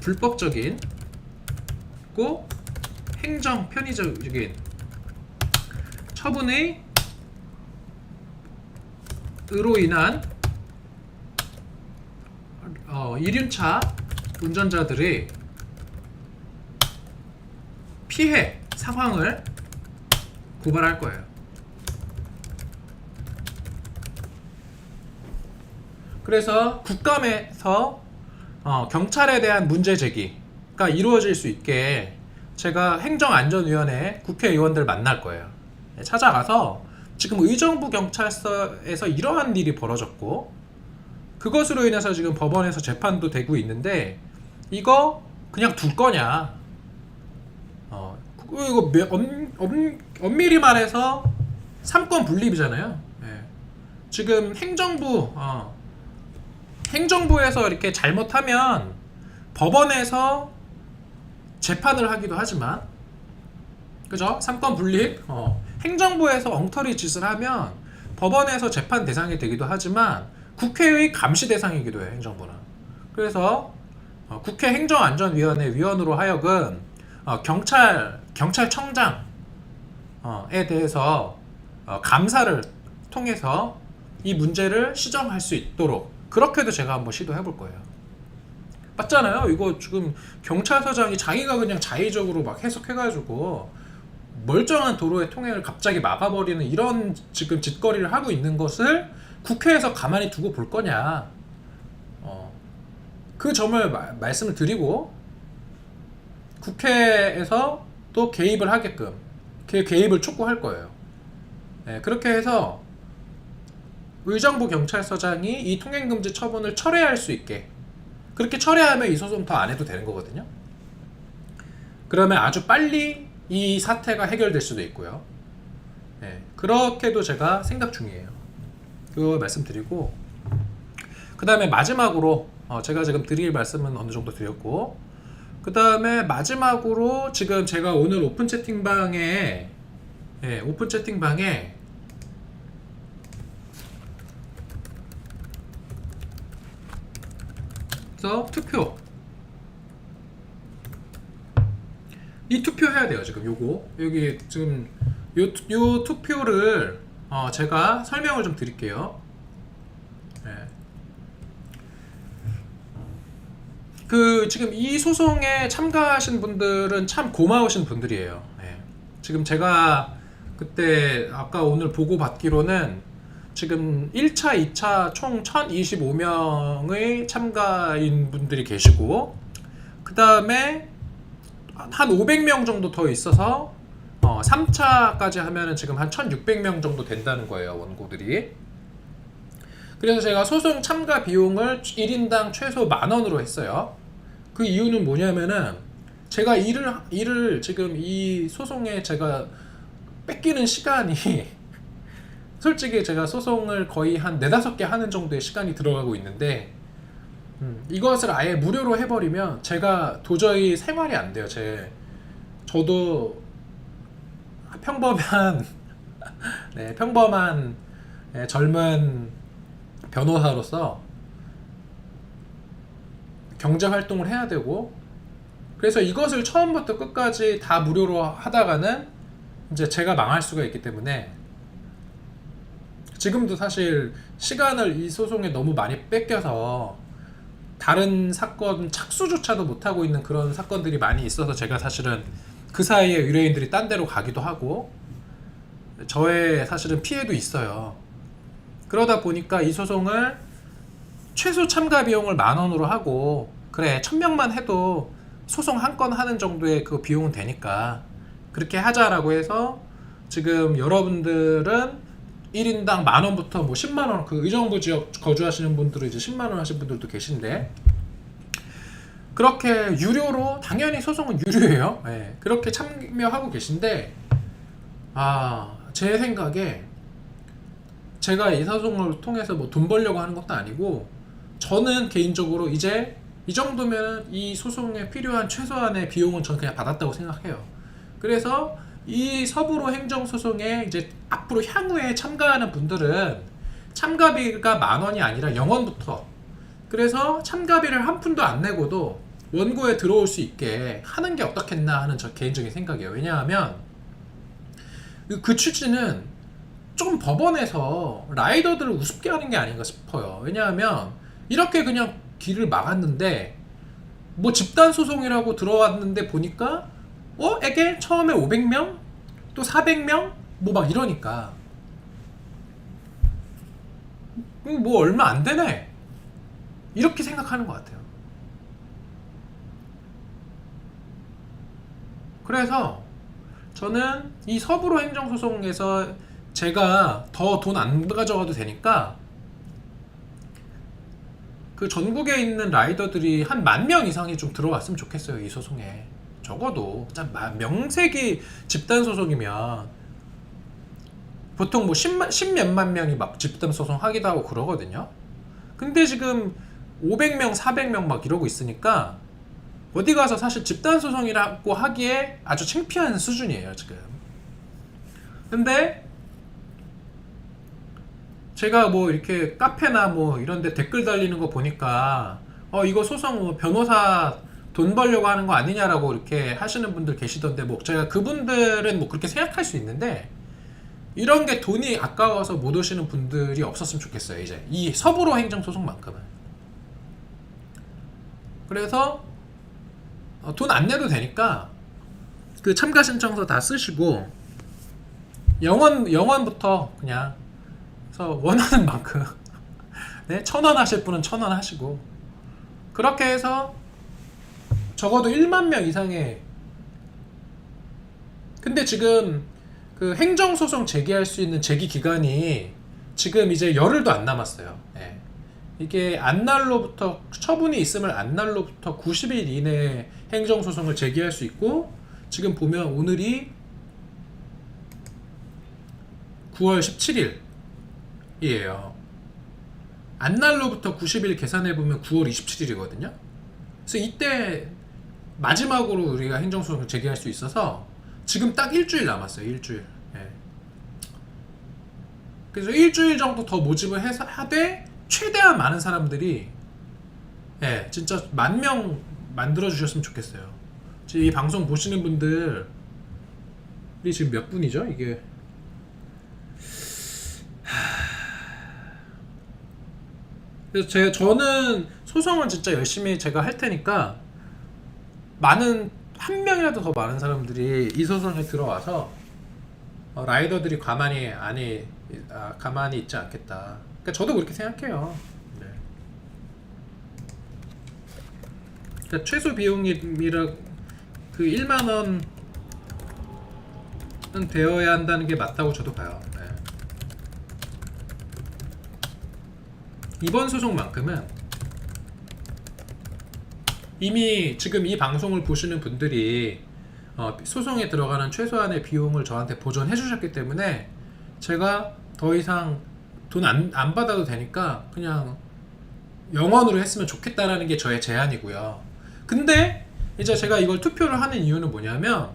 불법적인 고 행정 편의적인 처분의 으로 인한 이륜차 운전자들의 피해 상황을 고발할 거예요. 그래서 국감에서 경찰에 대한 문제 제기가 이루어질 수 있게 제가 행정안전위원회 국회의원들 만날 거예요. 네, 찾아가서 지금 의정부 경찰서에서 이러한 일이 벌어졌고 그것으로 인해서 지금 법원에서 재판도 되고 있는데 이거 그냥 둘 거냐? 이거 엄밀히 말해서 삼권 분립이잖아요. 예. 지금 행정부에서 이렇게 잘못하면 법원에서 재판을 하기도 하지만, 그죠? 삼권 분립. 행정부에서 엉터리 짓을 하면 법원에서 재판 대상이 되기도 하지만 국회의 감시 대상이기도 해요. 행정부는. 그래서 국회 행정안전위원회 위원으로 하여금 경찰청장에 대해서 감사를 통해서 이 문제를 시정할 수 있도록 그렇게도 제가 한번 시도해 볼 거예요. 맞잖아요. 이거 지금 경찰서장이 자기가 그냥 자의적으로 막 해석해가지고 멀쩡한 도로의 통행을 갑자기 막아버리는 이런 지금 짓거리를 하고 있는 것을 국회에서 가만히 두고 볼 거냐. 그 점을 말씀을 드리고 국회에서 또 개입을 하게끔 그 개입을 촉구할 거예요. 네, 그렇게 해서 의정부 경찰서장이 이 통행금지 처분을 철회할 수 있게 그렇게 철회하면 이 소송 더 안 해도 되는 거거든요. 그러면 아주 빨리 이 사태가 해결될 수도 있고요. 네, 그렇게도 제가 생각 중이에요. 그거 말씀드리고 그 다음에 마지막으로 제가 지금 드릴 말씀은 어느 정도 드렸고 그 다음에 마지막으로 지금 제가 오늘 오픈 채팅방에 그래서 투표 이 투표해야 돼요. 지금 여기 지금 요 투표를 제가 설명을 좀 드릴게요. 그 지금 이 소송에 참가하신 분들은 참 고마우신 분들이에요. 지금 제가 그때 아까 오늘 보고 받기로는 지금 1차, 2차 총 1025명의 참가인 분들이 계시고 그 다음에 한 500명 정도 더 있어서 3차까지 하면은 지금 한 1600명 정도 된다는 거예요. 원고들이. 그래서 제가 소송 참가 비용을 1인당 최소 10,000원으로 했어요. 그 이유는 뭐냐면은 제가 일을 지금 이 소송에 제가 뺏기는 시간이 솔직히 제가 소송을 거의 한 4-5개 하는 정도의 시간이 들어가고 있는데 이것을 아예 무료로 해버리면 제가 도저히 생활이 안 돼요. 저도 평범한 평범한 젊은 변호사로서 경제 활동을 해야 되고 그래서 이것을 처음부터 끝까지 다 무료로 하다가는 이제 제가 망할 수가 있기 때문에 지금도 사실 시간을 이 소송에 너무 많이 뺏겨서 다른 사건 착수조차도 못하고 있는 그런 사건들이 많이 있어서 제가 사실은 그 사이에 의뢰인들이 딴 데로 가기도 하고 저의 사실은 피해도 있어요. 그러다 보니까 이 소송을 최소 참가 비용을 10,000원으로 하고 그래 1000명만 해도 소송 한 건 하는 정도의 그 비용은 되니까 그렇게 하자라고 해서 지금 여러분들은 1인당 10,000원부터 뭐 100,000원 그 의정부 지역 거주하시는 분들은 이제 100,000원 하시는 분들도 계신데 그렇게 유료로 당연히 소송은 유료예요. 그렇게 참여하고 계신데 제 생각에 제가 이 소송을 통해서 뭐 돈 벌려고 하는 것도 아니고 저는 개인적으로 이제 이 정도면 이 소송에 필요한 최소한의 비용은 저는 그냥 받았다고 생각해요. 그래서 이 서부로 행정소송에 이제 앞으로 향후에 참가하는 분들은 참가비가 10,000원이 아니라 0원부터 그래서 참가비를 한 푼도 안 내고도 원고에 들어올 수 있게 하는 게 어떻겠나 하는 저 개인적인 생각이에요. 왜냐하면 그 취지는 좀 법원에서 라이더들을 우습게 하는 게 아닌가 싶어요. 왜냐하면 이렇게 그냥 길을 막았는데 뭐 집단 소송이라고 들어왔는데 보니까 이게 처음에 500명 또 400명 뭐 막 이러니까 뭐 얼마 안 되네. 이렇게 생각하는 것 같아요. 그래서 저는 이 서부로 행정소송에서 제가 더 돈 안 가져가도 되니까 그 전국에 있는 라이더들이 한 10,000명 이상이 좀 들어왔으면 좋겠어요. 이 소송에. 적어도 명색이 집단 소송이면 보통 뭐 10몇만 명이 막 집단 소송 하기도 하고 그러거든요. 근데 지금 500명, 400명 막 이러고 있으니까 어디 가서 사실 집단 소송이라고 하기에 아주 창피한 수준이에요, 지금. 근데 제가 뭐 이렇게 카페나 뭐 이런 데 댓글 달리는 거 보니까 이거 소송 뭐 변호사 돈 벌려고 하는 거 아니냐라고 이렇게 하시는 분들 계시던데, 뭐 제가 그분들은 뭐 그렇게 생각할 수 있는데 이런 게 돈이 아까워서 못 오시는 분들이 없었으면 좋겠어요. 이제 이 서부로 행정소송만큼은. 그래서 돈 안 내도 되니까 그 참가 신청서 다 쓰시고 영원부터 그냥 그래서 원하는 만큼 네, 1,000원 하실 분은 1,000원 하시고, 그렇게 해서 적어도 1만 명 이상의, 근데 지금 그 행정소송 제기할 수 있는 제기 기간이 지금 이제 열흘도 안 남았어요. 네. 이게 안날로부터 처분이 있음을 안날로부터 90일 이내에 행정소송을 제기할 수 있고, 지금 보면 오늘이 9월 17일이에요. 안날로부터 90일 계산해보면 9월 27일이거든요. 그래서 이때 마지막으로 우리가 행정소송을 제기할 수 있어서 지금 딱 일주일 남았어요. 일주일. 예. 그래서 일주일 정도 더 모집을 해서 하되 최대한 많은 사람들이 진짜 10,000명 만들어 주셨으면 좋겠어요. 지금 이 방송 보시는 분들이 지금 몇 분이죠? 이게 그래서 저는 소송은 진짜 열심히 제가 할 테니까 한 명이라도 더 많은 사람들이 이 소송에 들어와서 라이더들이 가만히 있지 않겠다. 그러니까 저도 그렇게 생각해요. 네. 그러니까 최소 비용이라 그 1만 원은 되어야 한다는 게 맞다고 저도 봐요. 네. 이번 소송만큼은 이미 지금 이 방송을 보시는 분들이 소송에 들어가는 최소한의 비용을 저한테 보전해 주셨기 때문에 제가 더 이상 돈 안 받아도 되니까 그냥 영원으로 했으면 좋겠다라는 게 저의 제안이고요. 근데 이제 제가 이걸 투표를 하는 이유는 뭐냐면,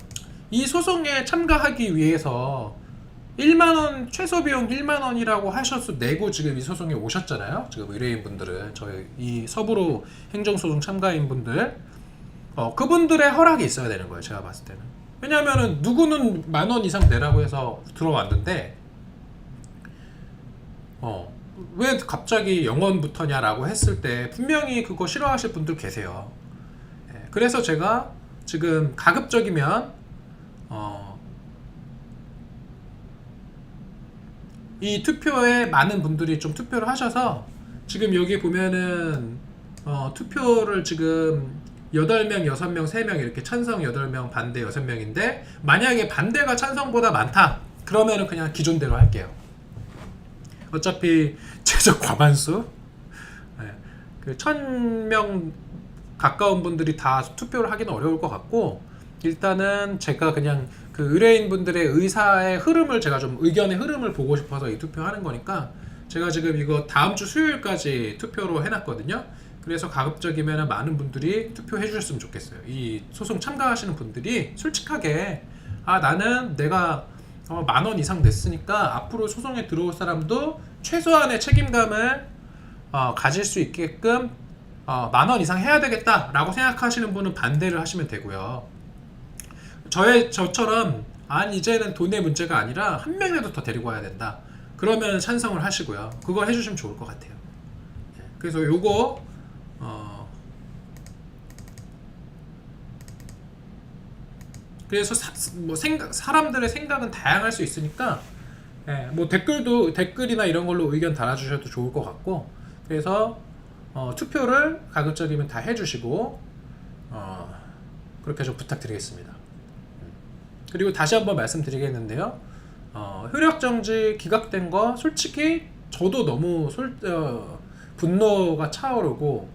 이 소송에 참가하기 위해서 1만원, 최소 비용 1만원이라고 하셔서 내고 지금 이 소송에 오셨잖아요. 지금 의뢰인분들은, 저희 이 서부로 행정소송 참가인분들, 그분들의 허락이 있어야 되는 거예요. 제가 봤을 때는. 왜냐면은 누구는 10,000원 이상 내라고 해서 들어왔는데 왜 갑자기 영원부터냐라고 했을 때 분명히 그거 싫어하실 분들 계세요. 그래서 제가 지금 가급적이면 이 투표에 많은 분들이 좀 투표를 하셔서, 지금 여기 보면은 투표를 지금 8명, 6명, 3명 이렇게 찬성 8명, 반대 6명인데 만약에 반대가 찬성보다 많다 그러면은 그냥 기존대로 할게요. 어차피 최저 과반수, 그 1,000명 가까운 분들이 다 투표를 하기는 어려울 것 같고, 일단은 제가 그냥 그 의뢰인분들의 의사의 흐름을, 제가 좀 의견의 흐름을 보고 싶어서 이 투표하는 거니까, 제가 지금 이거 다음 주 수요일까지 투표로 해놨거든요. 그래서 가급적이면 많은 분들이 투표해 주셨으면 좋겠어요. 이 소송 참가하시는 분들이 솔직하게 나는 내가 10,000원 이상 냈으니까 앞으로 소송에 들어올 사람도 최소한의 책임감을 가질 수 있게끔 10,000원 이상 해야 되겠다라고 생각하시는 분은 반대를 하시면 되고요. 저처럼 이제는 돈의 문제가 아니라 한 명이라도 더 데리고 와야 된다, 그러면 찬성을 하시고요. 그걸 해주시면 좋을 것 같아요. 그래서 요거 그래서 사람들의 생각은 다양할 수 있으니까 뭐 댓글이나 이런 걸로 의견 달아주셔도 좋을 것 같고, 그래서 투표를 가급적이면 다 해주시고 그렇게 좀 부탁드리겠습니다. 그리고 다시 한번 말씀드리겠는데요. 효력정지 기각된 거 솔직히 저도 너무 분노가 차오르고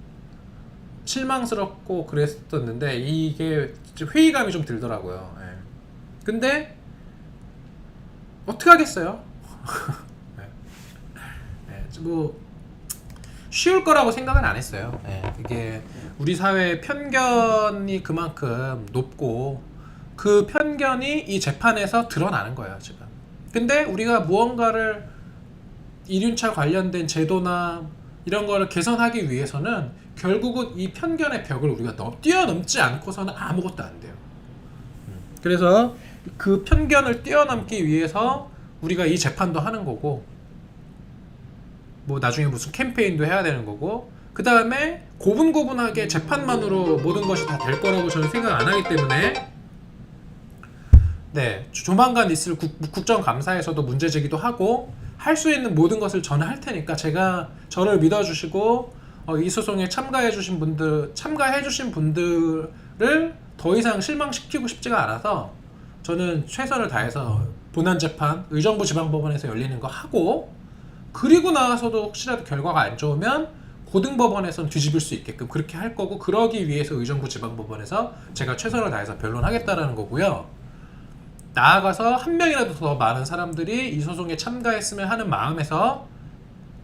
실망스럽고 그랬었는데 이게 회의감이 좀 들더라고요. 예. 근데 어떻게 하겠어요? 뭐 쉬울 거라고 생각은 안 했어요. 이게 우리 사회의 편견이 그만큼 높고 그 편견이 이 재판에서 드러나는 거예요 지금. 근데 우리가 무언가를 이륜차 관련된 제도나 이런 거를 개선하기 위해서는 결국은 이 편견의 벽을 우리가 뛰어넘지 않고서는 아무것도 안 돼요. 그래서 그 편견을 뛰어넘기 위해서 우리가 이 재판도 하는 거고, 뭐 나중에 무슨 캠페인도 해야 되는 거고, 그 다음에 고분고분하게 재판만으로 모든 것이 다 될 거라고 저는 생각 안 하기 때문에, 네, 조만간 있을 국정감사에서도 문제 제기도 하고 할 수 있는 모든 것을 저는 할 테니까 저를 믿어주시고 이 소송에 참가해 주신 분들을 더 이상 실망시키고 싶지가 않아서 저는 최선을 다해서 본안 재판 의정부 지방법원에서 열리는 거 하고, 그리고 나서도 혹시라도 결과가 안 좋으면 고등법원에서는 뒤집을 수 있게끔 그렇게 할 거고, 그러기 위해서 의정부 지방법원에서 제가 최선을 다해서 변론하겠다라는 거고요. 나아가서 한 명이라도 더 많은 사람들이 이 소송에 참가했으면 하는 마음에서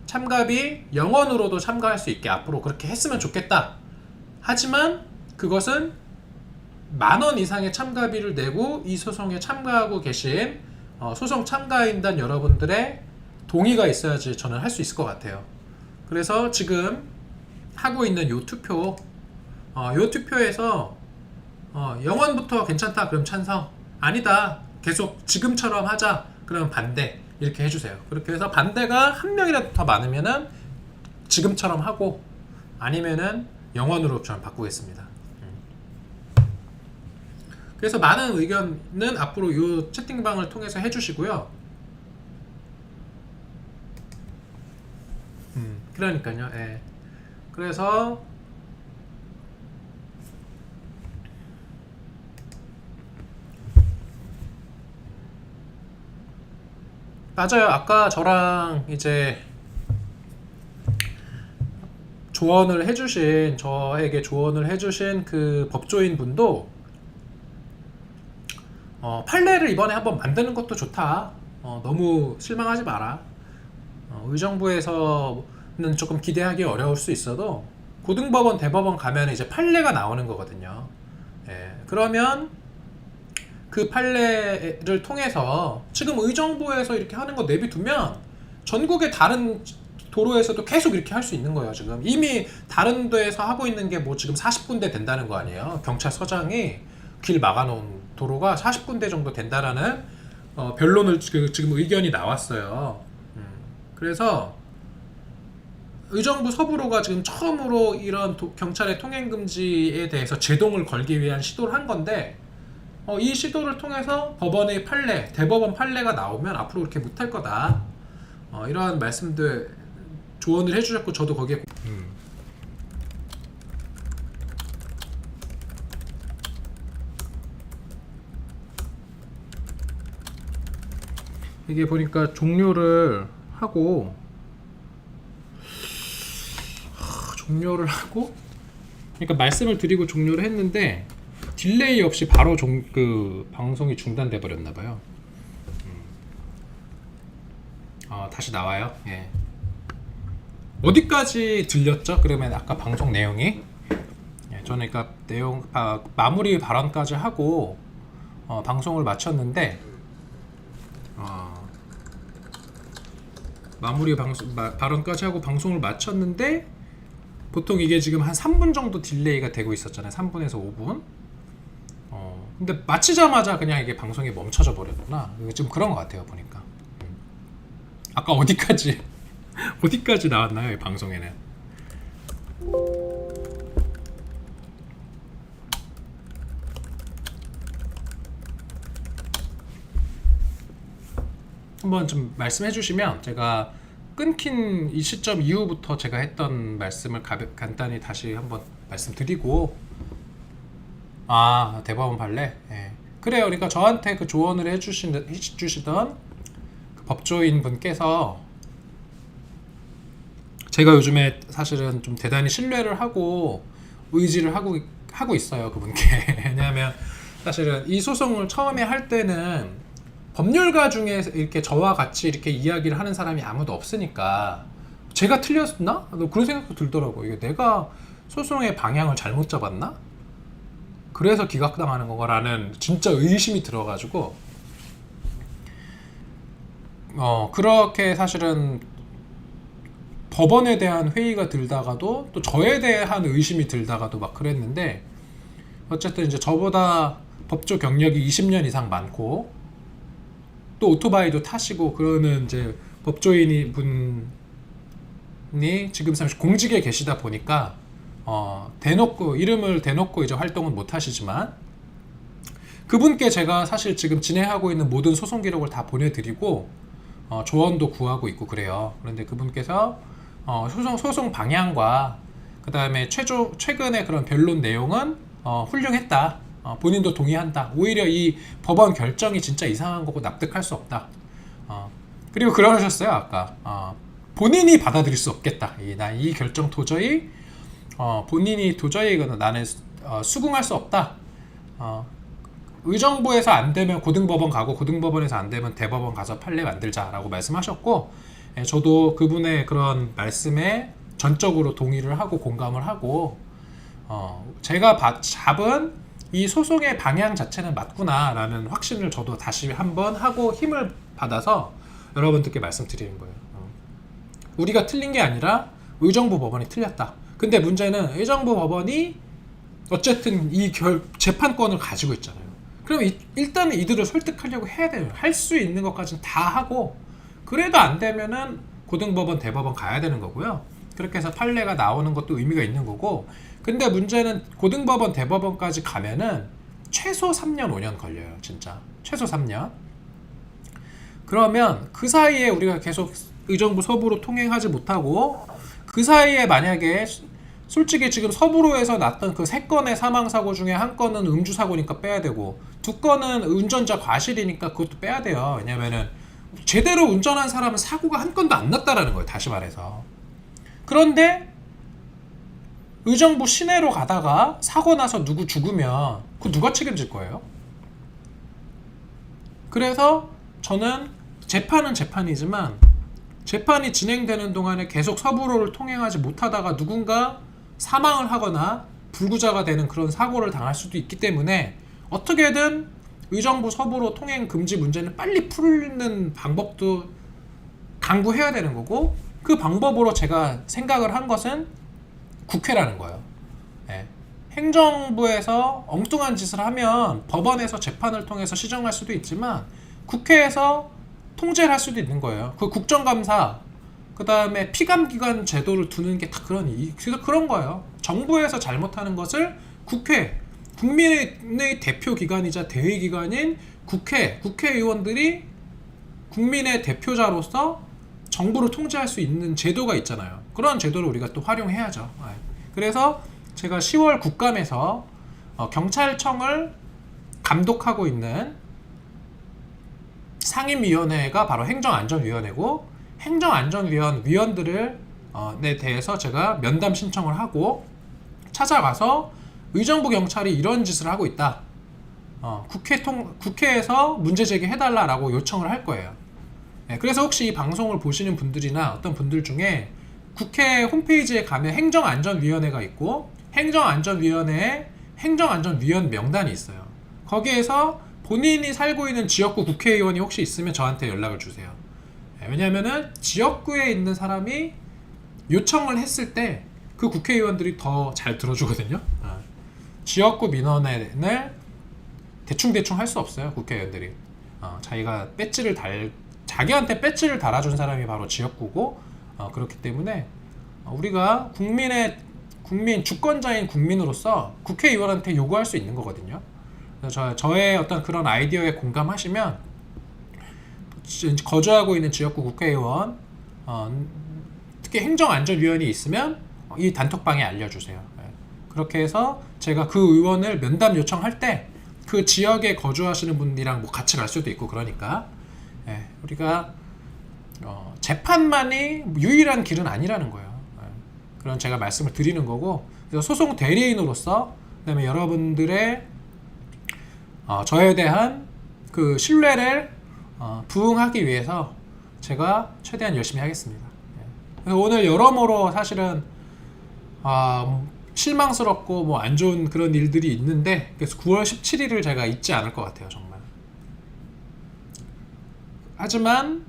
참가비 0원으로도 참가할 수 있게 앞으로 그렇게 했으면 좋겠다. 하지만 그것은 10,000원 이상의 참가비를 내고 이 소송에 참가하고 계신 소송 참가인단 여러분들의 동의가 있어야지 저는 할 수 있을 것 같아요. 그래서 지금 하고 있는 요 투표에서 0원부터 괜찮다 그럼 찬성, 아니다 계속 지금처럼 하자 그러면 반대, 이렇게 해주세요. 그렇게 해서 반대가 한 명이라도 더 많으면은 지금처럼 하고, 아니면은 0원으로 저는 바꾸겠습니다. 그래서 많은 의견은 앞으로 이 채팅방을 통해서 해주시고요. 그러니까요. 예. 그래서 맞아요. 아까 저랑 이제 저에게 조언을 해주신 그 법조인 분도 판례를 이번에 한번 만드는 것도 좋다. 너무 실망하지 마라. 의정부에서는 조금 기대하기 어려울 수 있어도 고등법원, 대법원 가면 이제 판례가 나오는 거거든요. 예, 그러면 그 판례를 통해서 지금 의정부에서 이렇게 하는 거 내비두면 전국의 다른 도로에서도 계속 이렇게 할 수 있는 거예요. 지금 이미 다른 데에서 하고 있는 게 뭐 지금 40군데 된다는 거 아니에요. 경찰서장이 길 막아놓은 도로가 40군데 정도 된다라는 변론을 지금 의견이 나왔어요. 그래서 의정부 서부로가 지금 처음으로 이런 경찰의 통행금지에 대해서 제동을 걸기 위한 시도를 한 건데, 이 시도를 통해서 법원의 판례, 대법원 판례가 나오면 앞으로 그렇게 못할 거다. 이러한 말씀들 조언을 해주셨고, 저도 거기에 이게 보니까 종료를 하고 그러니까 말씀을 드리고 종료를 했는데 딜레이 없이 바로 그 방송이 중단돼 버렸나 봐요. 다시 나와요. 예. 어디까지 들렸죠? 그러면 아까 방송 내용이, 예, 저는 그러니까 마무리 발언까지 하고 방송을 마쳤는데, 발언까지 하고 방송을 마쳤는데, 보통 이게 지금 한 3분 정도 딜레이가 되고 있었잖아요. 3분에서 5분. 근데 마치자마자 그냥 이게 방송이 멈춰져 버렸구나. 좀 그런 것 같아요, 보니까. 아까 어디까지 나왔나요, 이 방송에는? 한번 좀 말씀해 주시면 제가 끊긴 이 시점 이후부터 제가 했던 말씀을 간단히 다시 한번 말씀드리고, 대법원 판례. 예. 그래요. 그러니까 저한테 그 조언을 해주시던 그 법조인 분께서, 제가 요즘에 사실은 좀 대단히 신뢰를 하고 의지를 하고 있어요, 그분께. 왜냐하면 사실은 이 소송을 처음에 할 때는 법률가 중에 이렇게 저와 같이 이렇게 이야기를 하는 사람이 아무도 없으니까 제가 틀렸나? 그런 생각도 들더라고요. 이게 내가 소송의 방향을 잘못 잡았나? 그래서 기각당하는 거라는 진짜 의심이 들어가지고, 그렇게 사실은 법원에 대한 회의가 들다가도 또 저에 대한 의심이 들다가도 막 그랬는데, 어쨌든 이제 저보다 법조 경력이 20년 이상 많고 또 오토바이도 타시고 그러는 이제 법조인이 분이 지금 공직에 계시다 보니까 대놓고 이름을 대놓고 이제 활동은 못 하시지만, 그분께 제가 사실 지금 진행하고 있는 모든 소송 기록을 다 보내드리고 조언도 구하고 있고 그래요. 그런데 그분께서 소송 방향과 그 다음에 최근의 그런 변론 내용은 훌륭했다. 본인도 동의한다. 오히려 이 법원 결정이 진짜 이상한 거고 납득할 수 없다. 그리고 그러셨어요. 아까 본인이 받아들일 수 없겠다. 나 이 결정 도저히 본인이 도저히 나는 수긍할 수 없다. 의정부에서 안 되면 고등법원 가고 고등법원에서 안 되면 대법원 가서 판례 만들자라고 말씀하셨고, 저도 그분의 그런 말씀에 전적으로 동의를 하고 공감을 하고, 제가 잡은 이 소송의 방향 자체는 맞구나라는 확신을 저도 다시 한번 하고 힘을 받아서 여러분들께 말씀드리는 거예요. 우리가 틀린 게 아니라 의정부 법원이 틀렸다. 근데 문제는 의정부 법원이 어쨌든 이 재판권을 가지고 있잖아요. 그럼 일단은 이들을 설득하려고 해야 돼요. 할 수 있는 것까지는 다 하고, 그래도 안 되면은 고등법원, 대법원 가야 되는 거고요. 그렇게 해서 판례가 나오는 것도 의미가 있는 거고, 근데 문제는 고등법원, 대법원까지 가면은 최소 3년, 5년 걸려요. 진짜 최소 3년. 그러면 그 사이에 우리가 계속 의정부 서부로 통행하지 못하고, 그 사이에 만약에 솔직히 지금 서부로에서 났던 그 3건의 사망사고 중에 1건은 음주사고니까 빼야 되고, 2건은 운전자 과실이니까 그것도 빼야 돼요. 왜냐면은 제대로 운전한 사람은 사고가 1건도 안 났다라는 거예요. 다시 말해서. 그런데 의정부 시내로 가다가 사고 나서 누구 죽으면 그거 누가 책임질 거예요? 그래서 저는 재판은 재판이지만 재판이 진행되는 동안에 계속 서부로를 통행하지 못하다가 누군가 사망을 하거나 불구자가 되는 그런 사고를 당할 수도 있기 때문에 어떻게든 의정부 서부로 통행 금지 문제는 빨리 풀는 방법도 강구해야 되는 거고, 그 방법으로 제가 생각을 한 것은 국회라는 거예요. 네. 행정부에서 엉뚱한 짓을 하면 법원에서 재판을 통해서 시정할 수도 있지만 국회에서 통제를 할 수도 있는 거예요. 그 국정감사, 그 다음에 피감기관 제도를 두는 게 다 그런 거예요. 정부에서 잘못하는 것을 국민의 대표 기관이자 대의 기관인 국회의원들이 국민의 대표자로서 정부를 통제할 수 있는 제도가 있잖아요. 그런 제도를 우리가 또 활용해야죠. 그래서 제가 10월 국감에서 경찰청을 감독하고 있는 상임위원회가 바로 행정안전위원회고, 위원들에 대해서 제가 면담 신청을 하고 찾아가서 의정부 경찰이 이런 짓을 하고 있다. 국회에서 문제 제기해달라라고 요청을 할 거예요. 그래서 혹시 이 방송을 보시는 분들이나 어떤 분들 중에 국회 홈페이지에 가면 행정안전위원회가 있고, 행정안전위원회에 행정안전위원 명단이 있어요. 거기에서 본인이 살고 있는 지역구 국회의원이 혹시 있으면 저한테 연락을 주세요. 왜냐면은 지역구에 있는 사람이 요청을 했을 때 그 국회의원들이 더 잘 들어주거든요. 지역구 민원을 대충 할 수 없어요. 국회의원들이 자기한테 배지를 달아준 사람이 바로 지역구고, 그렇기 때문에 우리가 국민 주권자인 국민으로서 국회의원한테 요구할 수 있는 거거든요. 그래서 저의 어떤 그런 아이디어에 공감하시면 거주하고 있는 지역구 국회의원 특히 행정안전위원이 있으면 이 단톡방에 알려주세요. 예. 그렇게 해서 제가 그 의원을 면담 요청할 때 그 지역에 거주하시는 분이랑 뭐 같이 갈 수도 있고 그러니까 예. 우리가 재판만이 유일한 길은 아니라는 거예요. 예. 그런 제가 말씀을 드리는 거고, 그래서 소송 대리인으로서 그다음에 여러분들의 저에 대한 그 신뢰를 부응하기 위해서 제가 최대한 열심히 하겠습니다. 그래서 오늘 여러모로 사실은 실망스럽고 뭐 안 좋은 그런 일들이 있는데, 그래서 9월 17일을 제가 잊지 않을 것 같아요, 정말. 하지만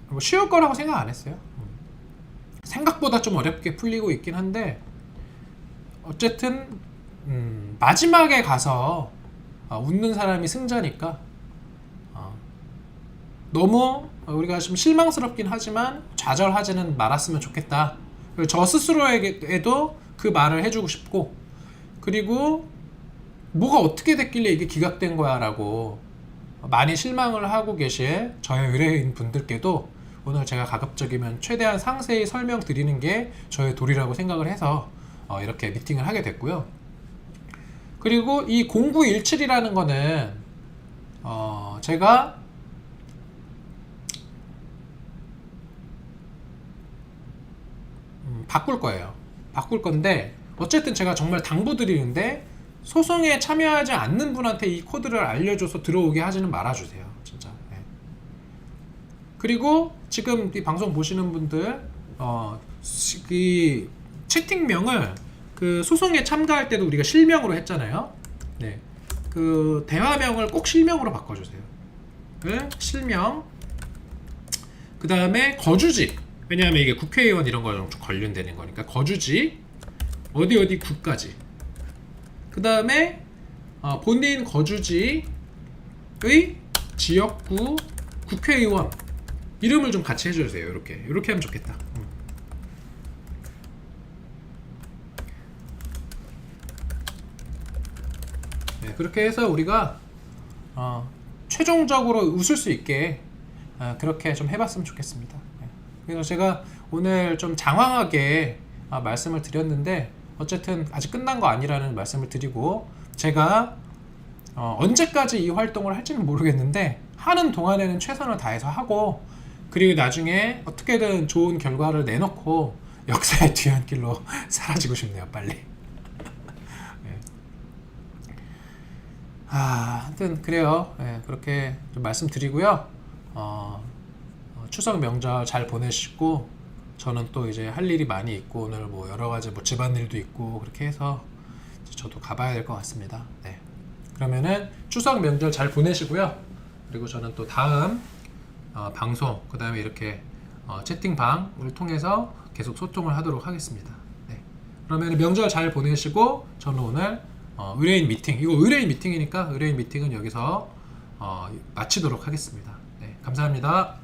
뭐 쉬울 거라고 생각 안 했어요. 생각보다 좀 어렵게 풀리고 있긴 한데, 어쨌든 마지막에 가서 웃는 사람이 승자니까 너무 우리가 좀 실망스럽긴 하지만 좌절하지는 말았으면 좋겠다. 저 스스로에게도 그 말을 해주고 싶고, 그리고 뭐가 어떻게 됐길래 이게 기각된 거야 라고 많이 실망을 하고 계실 저의 의뢰인 분들께도 오늘 제가 가급적이면 최대한 상세히 설명드리는 게 저의 도리라고 생각을 해서 이렇게 미팅을 하게 됐고요. 그리고 이 0917이라는 거는 제가 바꿀 거예요. 바꿀 건데, 어쨌든 제가 정말 당부드리는데 소송에 참여하지 않는 분한테 이 코드를 알려줘서 들어오게 하지는 말아주세요, 진짜. 네. 그리고 지금 이 방송 보시는 분들 이 채팅명을 그 소송에 참가할 때도 우리가 실명으로 했잖아요. 네. 그 대화명을 꼭 실명으로 바꿔주세요. 그 실명, 그 다음에 거주지. 왜냐하면 이게 국회의원 이런 거랑 좀 관련되는 거니까 거주지, 어디 구까지. 그 다음에 본인 거주지의 지역구 국회의원 이름을 좀 같이 해주세요. 이렇게 하면 좋겠다. 네, 그렇게 해서 우리가 최종적으로 웃을 수 있게 그렇게 좀 해봤으면 좋겠습니다. 그래서 제가 오늘 좀 장황하게 말씀을 드렸는데, 어쨌든 아직 끝난 거 아니라는 말씀을 드리고, 제가 언제까지 이 활동을 할지는 모르겠는데 하는 동안에는 최선을 다해서 하고, 그리고 나중에 어떻게든 좋은 결과를 내놓고 역사의 뒤안길로 사라지고 싶네요, 빨리. 네. 하여튼 그래요. 네, 그렇게 좀 말씀드리고요. 추석 명절 잘 보내시고, 저는 또 이제 할 일이 많이 있고, 오늘 뭐 여러 가지 뭐 집안일도 있고 그렇게 해서 저도 가봐야 될 것 같습니다. 네. 그러면은 추석 명절 잘 보내시고요. 그리고 저는 또 다음 방송, 그 다음에 이렇게 채팅방을 통해서 계속 소통을 하도록 하겠습니다. 네. 그러면 명절 잘 보내시고, 저는 오늘 의뢰인 미팅, 이거 의뢰인 미팅이니까 의뢰인 미팅은 여기서 마치도록 하겠습니다. 네. 감사합니다.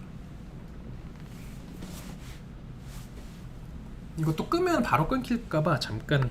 이거 또 끄면 바로 끊길까봐 잠깐